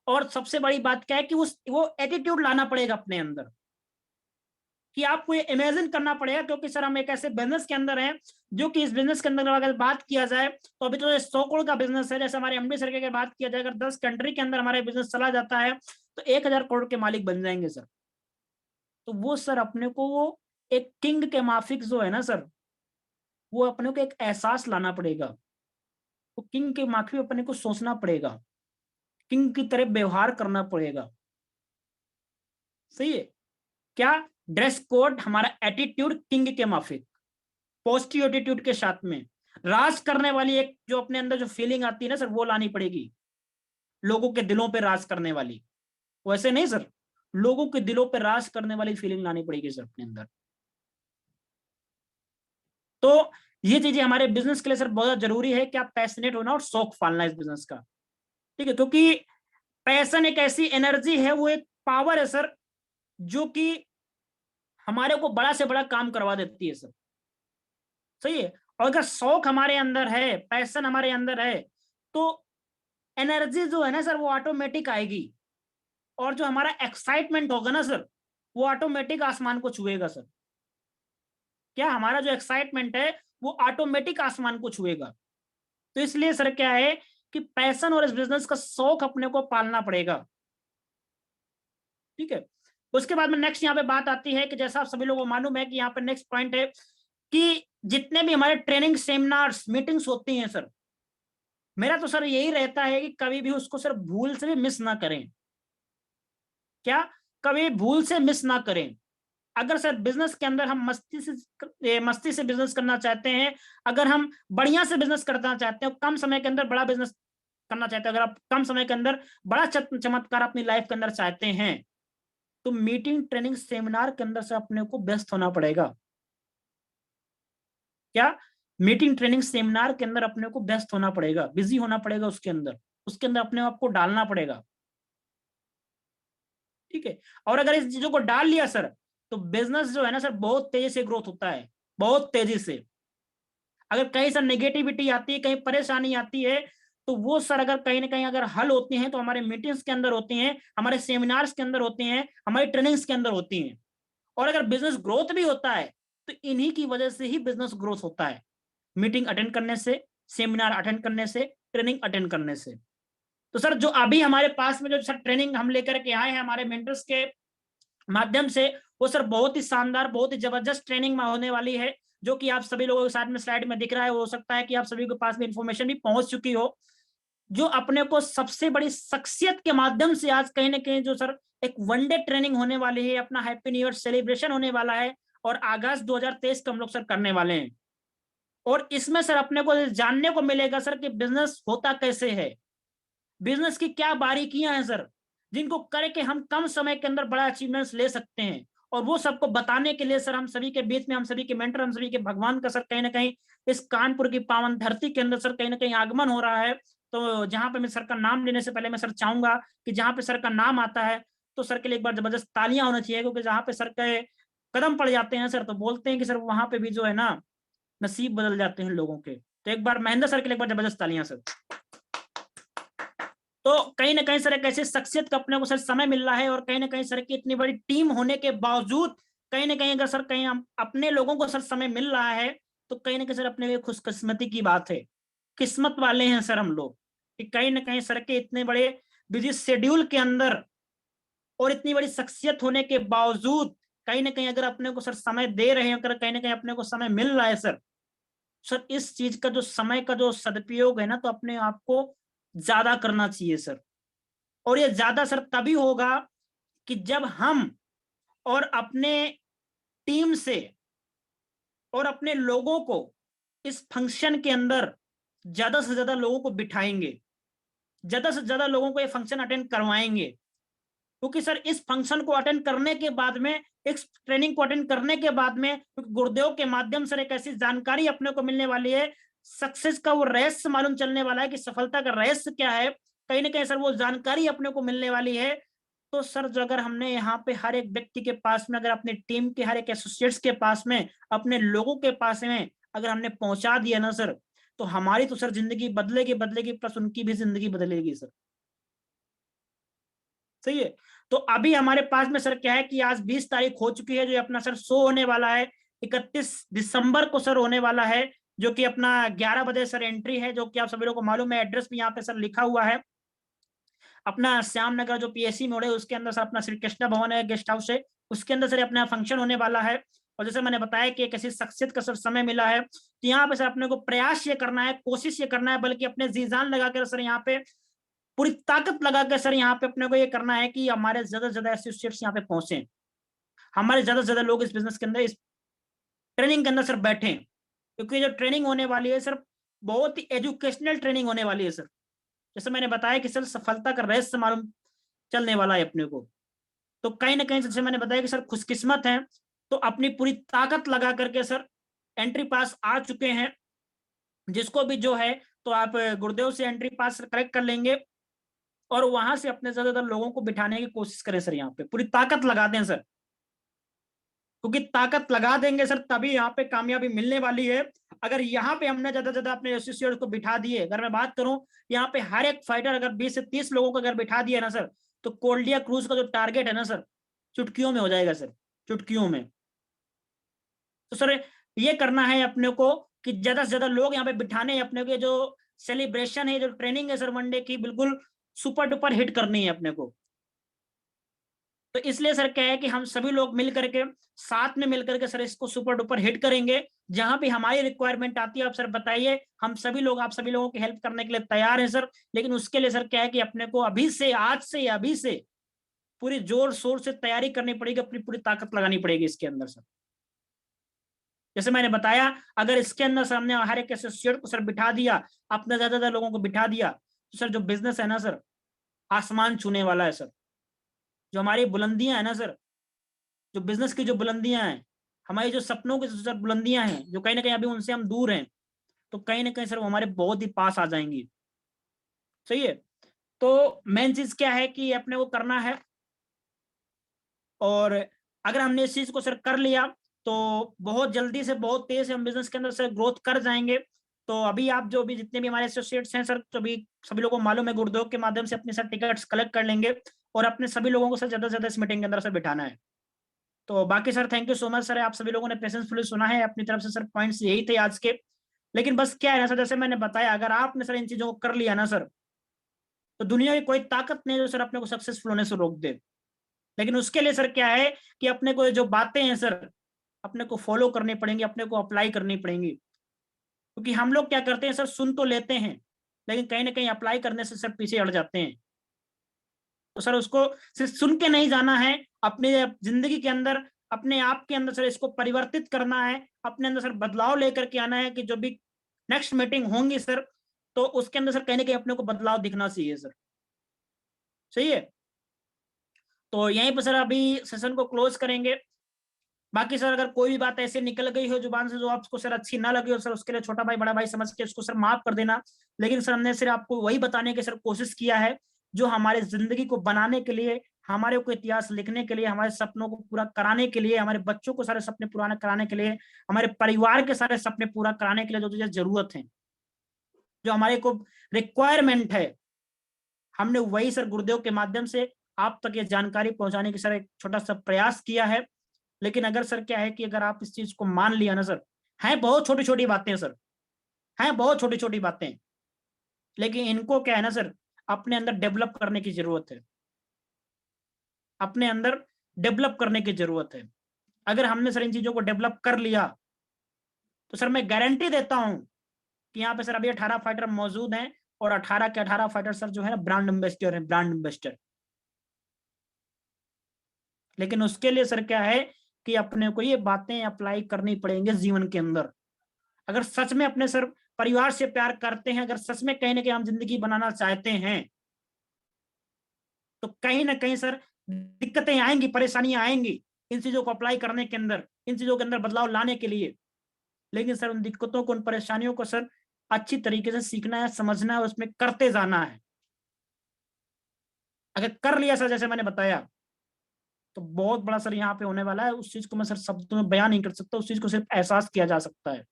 और सबसे बड़ी बात क्या है कि वो एटीट्यूड लाना पड़ेगा अपने अंदर, कि आपको ये इमेजिन करना पड़ेगा। क्योंकि सर हम एक ऐसे बिजनेस के अंदर हैं, जो कि इस बिजनेस के अंदर अगर बात किया जाए, तो अभी तो 100 करोड़ का बिजनेस है। जैसे हमारे एमडी सर की अगर बात किया जाए, अगर 10 कंट्री के अंदर हमारा बिजनेस चला जाता है, तो 1000 करोड़ के मालिक बन जाएंगे सर। तो वो सर अपने को वो एक किंग के माफिक जो है ना सर, वो अपने को एक एहसास लाना पड़ेगा। वो किंग के माफिक अपने को सोचना पड़ेगा, किंग की तरह व्यवहार करना पड़ेगा। सही है। क्या? ड्रेस कोड हमारा एटीट्यूड किंग के माफिक, पॉजिटिव एटीट्यूड के साथ में राज करने वाली एक जो अपने अंदर जो फीलिंग आती है ना सर, वो लानी पड़ेगी। लोगों के दिलों पे राज करने वाली, वैसे नहीं सर, लोगों के दिलों पे राज करने वाली फीलिंग लानी पड़ेगी सर अपने अंदर। तो ये चीजें हमारे बिजनेस के लिए सर बहुत जरूरी है कि आप पैशनेट होना और शौक पालना इस बिजनेस का। ठीक है। क्योंकि पैशन एक ऐसी एनर्जी है, वो एक पावर है सर, जो कि हमारे को बड़ा से बड़ा काम करवा देती है सर। सही है। और अगर शौक हमारे अंदर है, पैशन हमारे अंदर है, तो एनर्जी जो है ना सर, वो ऑटोमेटिक आएगी। और जो हमारा एक्साइटमेंट होगा ना सर, वो ऑटोमेटिक आसमान को छुएगा सर। क्या? हमारा जो एक्साइटमेंट है वो ऑटोमेटिक आसमान को छुएगा। तो इसलिए सर क्या है कि पैशन और इस बिजनेस का शौक अपने को पालना पड़ेगा। ठीक है। उसके बाद में नेक्स्ट यहाँ पे बात आती है कि जैसा आप सभी लोगों को मालूम है कि यहाँ पे नेक्स्ट पॉइंट है कि जितने भी हमारे ट्रेनिंग सेमिनार्स मीटिंग्स होती हैं सर, मेरा तो सर यही रहता है कि कभी भी उसको सर भूल से भी मिस ना करें। क्या? कभी भूल से मिस ना करें। अगर सर बिजनेस के अंदर हम मस्ती से बिजनेस करना चाहते हैं, अगर हम बढ़िया से बिजनेस करना चाहते हैं, कम समय के अंदर बड़ा बिजनेस करना चाहते हैं, अगर आप कम समय के अंदर बड़ा चमत्कार अपनी लाइफ के अंदर चाहते हैं, तो मीटिंग ट्रेनिंग सेमिनार के अंदर से अपने को व्यस्त होना पड़ेगा। क्या? मीटिंग ट्रेनिंग सेमिनार के अंदर अपने को व्यस्त होना पड़ेगा, बिजी होना पड़ेगा उसके अंदर अपने आप को डालना पड़ेगा। ठीक है। और अगर इस चीजों को डाल लिया सर, तो बिजनेस जो है ना सर बहुत तेजी से ग्रोथ होता है, बहुत तेजी से। अगर कहीं सर नेगेटिविटी आती है, कहीं परेशानी आती है, तो वो सर अगर कहीं ना कहीं अगर हल होती हैं, तो हमारे मीटिंग्स के अंदर होती हैं, हमारे सेमिनार्स के अंदर होती हैं, हमारी ट्रेनिंग्स के अंदर होती हैं। और अगर बिजनेस ग्रोथ भी होता है, तो इन्हीं की वजह से ही बिजनेस ग्रोथ होता है। मीटिंग अटेंड करने से, सेमिनार अटेंड करने से, ट्रेनिंग अटेंड करने से। तो सर जो अभी हमारे पास में जो सर ट्रेनिंग हम लेकर के आए हैं हमारे मेंटर्स के माध्यम से, वो सर बहुत ही शानदार, बहुत ही जबरदस्त ट्रेनिंग में होने वाली है, जो कि आप सभी लोगों के साथ में स्लाइड में दिख रहा है। हो सकता है कि आप सभी के पास में इंफॉर्मेशन भी पहुंच चुकी हो। जो अपने को सबसे बड़ी शख्सियत के माध्यम से आज कहीं ना कहीं जो सर एक वनडे ट्रेनिंग होने वाली है, अपना हैप्पी न्यू ईयर सेलिब्रेशन होने वाला है और अगस्त 2023 का हम लोग सर करने वाले हैं। और इसमें सर अपने को जानने को मिलेगा सर कि बिजनेस होता कैसे है, बिजनेस की क्या बारीकियां हैं सर, जिनको करके हम कम समय के अंदर बड़ा अचीवमेंट्स ले सकते हैं। और वो सबको बताने के लिए सर हम सभी के बीच में, हम सभी के मेंटर, हम सभी के भगवान का सर कहीं ना कहीं इस कानपुर की पावन धरती के अंदर सर कहीं ना कहीं आगमन हो रहा है। तो जहां पे मैं सर का नाम लेने से पहले मैं सर चाहूंगा कि जहां पे सर का नाम आता है तो सर के लिए एक बार जबरदस्त तालियां होना चाहिए, क्योंकि जहां पे सर के कदम पड़ जाते हैं सर तो बोलते हैं कि सर वहां पे भी जो है ना नसीब बदल जाते हैं लोगों के। तो एक बार महेंद्र सर के लिए एक बार जबरदस्त तालियां सर। तो कहीं ना कहीं सर एक ऐसी शख्सियत का अपने को सर समय मिल रहा है और कहीं ना कहीं सर की इतनी बड़ी टीम होने के बावजूद कहीं ना कहीं अगर सर कहीं हम अपने लोगों को सर समय मिल रहा है तो कहीं ना कहीं सर अपने लिए खुशकिस्मती की बात है, किस्मत वाले हैं सर हम लोग कि कहीं ना कहीं सर के इतने बड़े बिजी शेड्यूल के अंदर और इतनी बड़ी शख्सियत होने के बावजूद कहीं ना कहीं अगर अपने को सर समय दे रहे हैं, अगर कहीं ना कहीं अपने को समय मिल रहा है सर इस चीज का जो समय का जो सदुपयोग है ना तो अपने आप को ज्यादा करना चाहिए सर। और ये ज्यादा सर तभी होगा कि जब हम और अपने टीम से और अपने लोगों को इस फंक्शन के अंदर ज्यादा से ज्यादा लोगों को बिठाएंगे, ज्यादा से ज्यादा लोगों को ये फंक्शन अटेंड करवाएंगे। क्योंकि सर इस फंक्शन को अटेंड करने के बाद में, इस ट्रेनिंग को अटेंड करने के बाद में गुरुदेव के माध्यम से एक ऐसी जानकारी अपने को मिलने वाली है, सक्सेस का वो रहस्य मालूम चलने वाला है कि सफलता का रहस्य क्या है, कहीं ना कहीं सर वो जानकारी अपने को मिलने वाली है। तो सर जो अगर हमने यहाँ पे हर एक व्यक्ति के पास में, अगर अपनी टीम के हर एक एसोसिएट्स के पास में, अपने लोगों के पास में अगर हमने पहुंचा दिया ना सर तो हमारी तो सर जिंदगी बदलेगी बदलेगी, प्लस उनकी भी जिंदगी बदलेगी सर। सही है। तो अभी हमारे पास में सर क्या है कि आज 20 तारीख हो चुकी है, जो अपना सर शो होने वाला है 31 दिसंबर को सर होने वाला है, जो कि अपना 11 बजे सर एंट्री है, जो कि आप सभी लोगों को मालूम है। एड्रेस भी यहाँ पे सर लिखा हुआ है, अपना श्याम नगर जो पीएससी मोड़ है उसके अंदर सर अपना श्री कृष्णा भवन है, गेस्ट हाउस है, उसके अंदर सर अपना फंक्शन होने वाला है। और जैसे मैंने बताया कि एक ऐसी शख्सियत का सर समय मिला है तो यहाँ पे सर अपने को प्रयास ये करना है, कोशिश ये करना है, बल्कि अपने जी जान लगाकर सर यहाँ पे पूरी ताकत लगाकर सर यहाँ पे अपने को ये करना है कि हमारे ज्यादा से ज्यादा एसोसिएट्स यहाँ पे पहुंचे, हमारे ज्यादा से ज्यादा लोग इस बिजनेस के अंदर, इस ट्रेनिंग के अंदर सर बैठे। क्योंकि जो ट्रेनिंग होने वाली है सर बहुत ही एजुकेशनल ट्रेनिंग होने वाली है सर। जैसे मैंने बताया कि सर सफलता का रहस्य मालूम चलने वाला है अपने को। तो कहीं ना कहीं जैसे मैंने बताया कि सर खुशकिस्मत है तो अपनी पूरी ताकत लगा करके सर एंट्री पास आ चुके हैं। जिसको भी जो है तो आप गुरुदेव से एंट्री पास कलेक्ट कर लेंगे और वहां से अपने ज्यादातर लोगों को बिठाने की कोशिश करें सर, यहाँ पे पूरी ताकत लगा दें सर, क्योंकि ताकत लगा देंगे सर तभी यहाँ पे कामयाबी मिलने वाली है। अगर यहाँ पे हमने ज्यादा से ज्यादा अपने एसोसिएट्स को बिठा दिए, अगर मैं बात करूं यहाँ पे हर एक फाइटर अगर 20 से 30 लोगों को अगर बिठा दिया ना सर तो कोल्डिया क्रूज का जो टारगेट है ना सर चुटकियों में हो जाएगा सर, चुटकियों में। तो सर ये करना है अपने को कि ज्यादा से ज्यादा लोग यहाँ पे बिठाने हैं अपने को। जो सेलिब्रेशन है, जो ट्रेनिंग है सर वनडे की, बिल्कुल सुपर डुपर हिट करनी है अपने को। तो इसलिए सर क्या है कि हम सभी लोग मिल करके, साथ में मिल करके सर इसको सुपर डुपर हिट करेंगे। जहां भी हमारी रिक्वायरमेंट आती है आप सर बताइए, हम सभी लोग आप सभी लोगों की हेल्प करने के लिए तैयार हैं सर। लेकिन उसके लिए सर क्या है कि अपने को अभी से, आज से, अभी से पूरी जोर शोर से तैयारी करनी पड़ेगी, अपनी पूरी ताकत लगानी पड़ेगी इसके अंदर सर। जैसे मैंने बताया अगर इसके अंदर सर हमने हर एक एसोसिएट को सर बिठा दिया, अपने ज्यादा लोगों को बिठा दिया तो सर जो बिजनेस है ना सर आसमान छूने वाला है सर। जो हमारी बुलंदियां है ना सर, जो बिजनेस की जो बुलंदियां हैं, हमारी जो सपनों की सर बुलंदियां हैं, जो कहीं ना कहीं अभी उनसे हम दूर हैं, तो कहीं ना कहीं सर वो हमारे बहुत ही पास आ जाएंगी। सही है। तो मेन चीज क्या है कि अपने को करना है, और अगर हमने इस चीज को सर कर लिया तो बहुत जल्दी से, बहुत तेज से हम बिजनेस के अंदर सर ग्रोथ कर जाएंगे। तो अभी आप जो भी जितने भी हमारे एसोसिएट्स हैं सर, तो अभी सभी लोगों को मालूम है गुरुदेव के माध्यम से अपने सर टिकट्स कलेक्ट कर लेंगे और अपने सभी लोगों को सर ज्यादा से ज्यादा इस मीटिंग के अंदर सर बिठाना है। तो बाकी sir thank you so much sir, आप सभी लोगों ने पेशेंसफुली सुना है। अपनी तरफ से सर पॉइंट्स यही थे आज के। लेकिन बस क्या है ना सर, जैसे मैंने बताया अगर आपने सर इन चीजों को कर लिया ना सर तो दुनिया की कोई ताकत नहीं जो सर अपने को सक्सेसफुल होने से रोक दे। लेकिन उसके लिए सर क्या है कि अपने को जो बातें हैं सर अपने को फॉलो करनी पड़ेंगी, अपने को अप्लाई करनी पड़ेंगी। क्योंकि हम लोग क्या करते हैं सर, सुन तो लेते हैं लेकिन कहीं ना कहीं अप्लाई करने से सर पीछे हट जाते हैं। तो सर उसको सिर्फ सुन के नहीं जाना है, अपनी जिंदगी के अंदर, अपने आप के अंदर सर इसको परिवर्तित करना है, अपने अंदर सर बदलाव लेकर के आना है कि जो भी नेक्स्ट मीटिंग होंगी सर, तो उसके अंदर सर कहीं ना कहीं अपने को बदलाव दिखना चाहिए सर। सही है। तो यहीं पर सर अभी सेशन को क्लोज करेंगे। बाकी सर अगर कोई भी बात ऐसे निकल गई हो जुबान से जो आपको सर अच्छी ना लगी हो सर, उसके लिए छोटा भाई बड़ा भाई समझ के उसको सर माफ कर देना। लेकिन सर हमने सिर्फ आपको वही बताने की सर कोशिश किया है जो हमारे जिंदगी को बनाने के लिए, हमारे को इतिहास लिखने के लिए, हमारे सपनों को पूरा कराने के लिए, हमारे बच्चों को सारे सपने पूरा कराने के लिए, हमारे परिवार के सारे सपने पूरा कराने के लिए जो तुझे जरूरत है, जो हमारे को रिक्वायरमेंट है, हमने वही सर गुरुदेव के माध्यम से आप तक ये जानकारी पहुंचाने की सर एक छोटा सा प्रयास किया है। लेकिन अगर सर क्या है कि अगर आप इस चीज को मान लिया ना सर, हैं बहुत छोटी छोटी बातें सर, हैं बहुत छोटी छोटी बातें, लेकिन इनको क्या है ना सर, अपने अंदर डेवलप करने की जरूरत है, अपने अंदर डेवलप करने की जरूरत है। अगर हमने सर इन चीजों को डेवलप कर लिया तो सर मैं गारंटी देता हूं कि यहाँ पे सर अभी 18 फाइटर मौजूद हैं और 18 के 18 फाइटर सर जो है ना ब्रांड एम्बेसडर है, ब्रांड एम्बेसडर। लेकिन उसके लिए सर क्या है कि अपने को ये बातें अप्लाई करनी पड़ेंगी जीवन के अंदर। अगर सच में अपने सर परिवार से प्यार करते हैं, अगर सच में कहीं ना कहीं हम जिंदगी बनाना चाहते हैं, तो कहीं ना कहीं सर दिक्कतें आएंगी, परेशानियां आएंगी इन चीजों को अप्लाई करने के अंदर, इन चीजों के अंदर बदलाव लाने के लिए। लेकिन सर उन दिक्कतों को, उन परेशानियों को सर अच्छी तरीके से सीखना है, समझना है और उसमें करते जाना है। अगर कर लिया सर जैसे मैंने बताया तो बहुत बड़ा सर यहाँ पे होने वाला है। उस चीज को मैं सर शब्दों में बयान नहीं कर सकता, उस चीज को सिर्फ एहसास किया जा सकता है।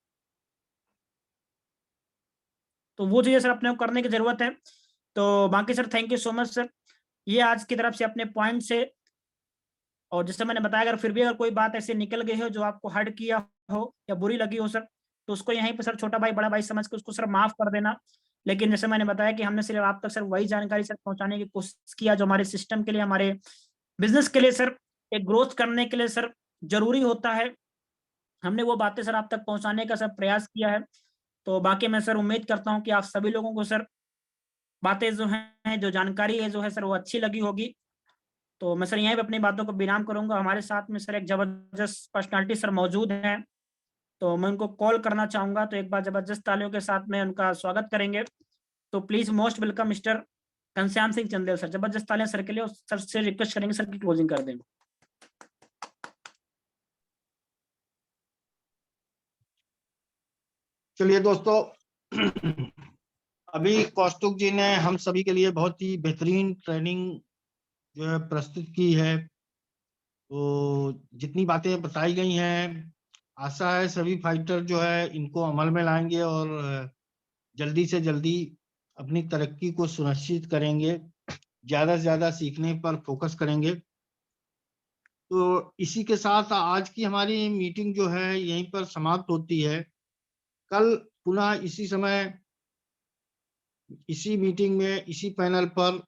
तो वो चीजें सर अपने को करने की जरूरत है। तो बाकी sir thank you so much sir, ये आज की तरफ से अपने पॉइंट से। और जैसे मैंने बताया अगर फिर भी अगर कोई बात ऐसे निकल गई हो जो आपको हर्ट किया हो या बुरी लगी हो सर, तो उसको यहीं पे सर छोटा भाई बड़ा भाई समझ के उसको सर माफ कर देना। लेकिन जैसे मैंने बताया कि हमने सिर्फ आप तक सर वही जानकारी सर पहुंचाने की कोशिश किया जो हमारे सिस्टम के लिए, हमारे बिजनेस के लिए सर, एक ग्रोथ करने के लिए सर जरूरी होता है। हमने वो बातें सर आप तक पहुंचाने का सर प्रयास किया है। तो बाकी मैं सर उम्मीद करता हूँ कि आप सभी लोगों को सर बातें जो हैं, जो जानकारी है जो है सर वो अच्छी लगी होगी। तो मैं सर यहीं पे अपनी बातों को विराम करूंगा। हमारे साथ में सर एक जबरदस्त पर्सनालिटी सर मौजूद हैं, तो मैं उनको कॉल करना चाहूंगा। तो एक बार जबरदस्त तालियों के साथ में उनका स्वागत करेंगे। तो please most welcome mister Ghanshyam Singh Chandel sir. जबरदस्त तालियां सर के लिए। और सर से रिक्वेस्ट करेंगे सर की क्लोजिंग कर दें। चलिए दोस्तों, अभी कौस्तुभ जी ने हम सभी के लिए बहुत ही बेहतरीन ट्रेनिंग जो है प्रस्तुत की है। तो जितनी बातें बताई गई हैं, आशा है सभी फाइटर जो है इनको अमल में लाएंगे और जल्दी से जल्दी अपनी तरक्की को सुनिश्चित करेंगे, ज्यादा से ज्यादा सीखने पर फोकस करेंगे। तो इसी के साथ आज की हमारी मीटिंग जो है यहीं पर समाप्त होती है। कल पुनः इसी समय, इसी मीटिंग में, इसी पैनल पर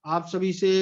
आप सभी से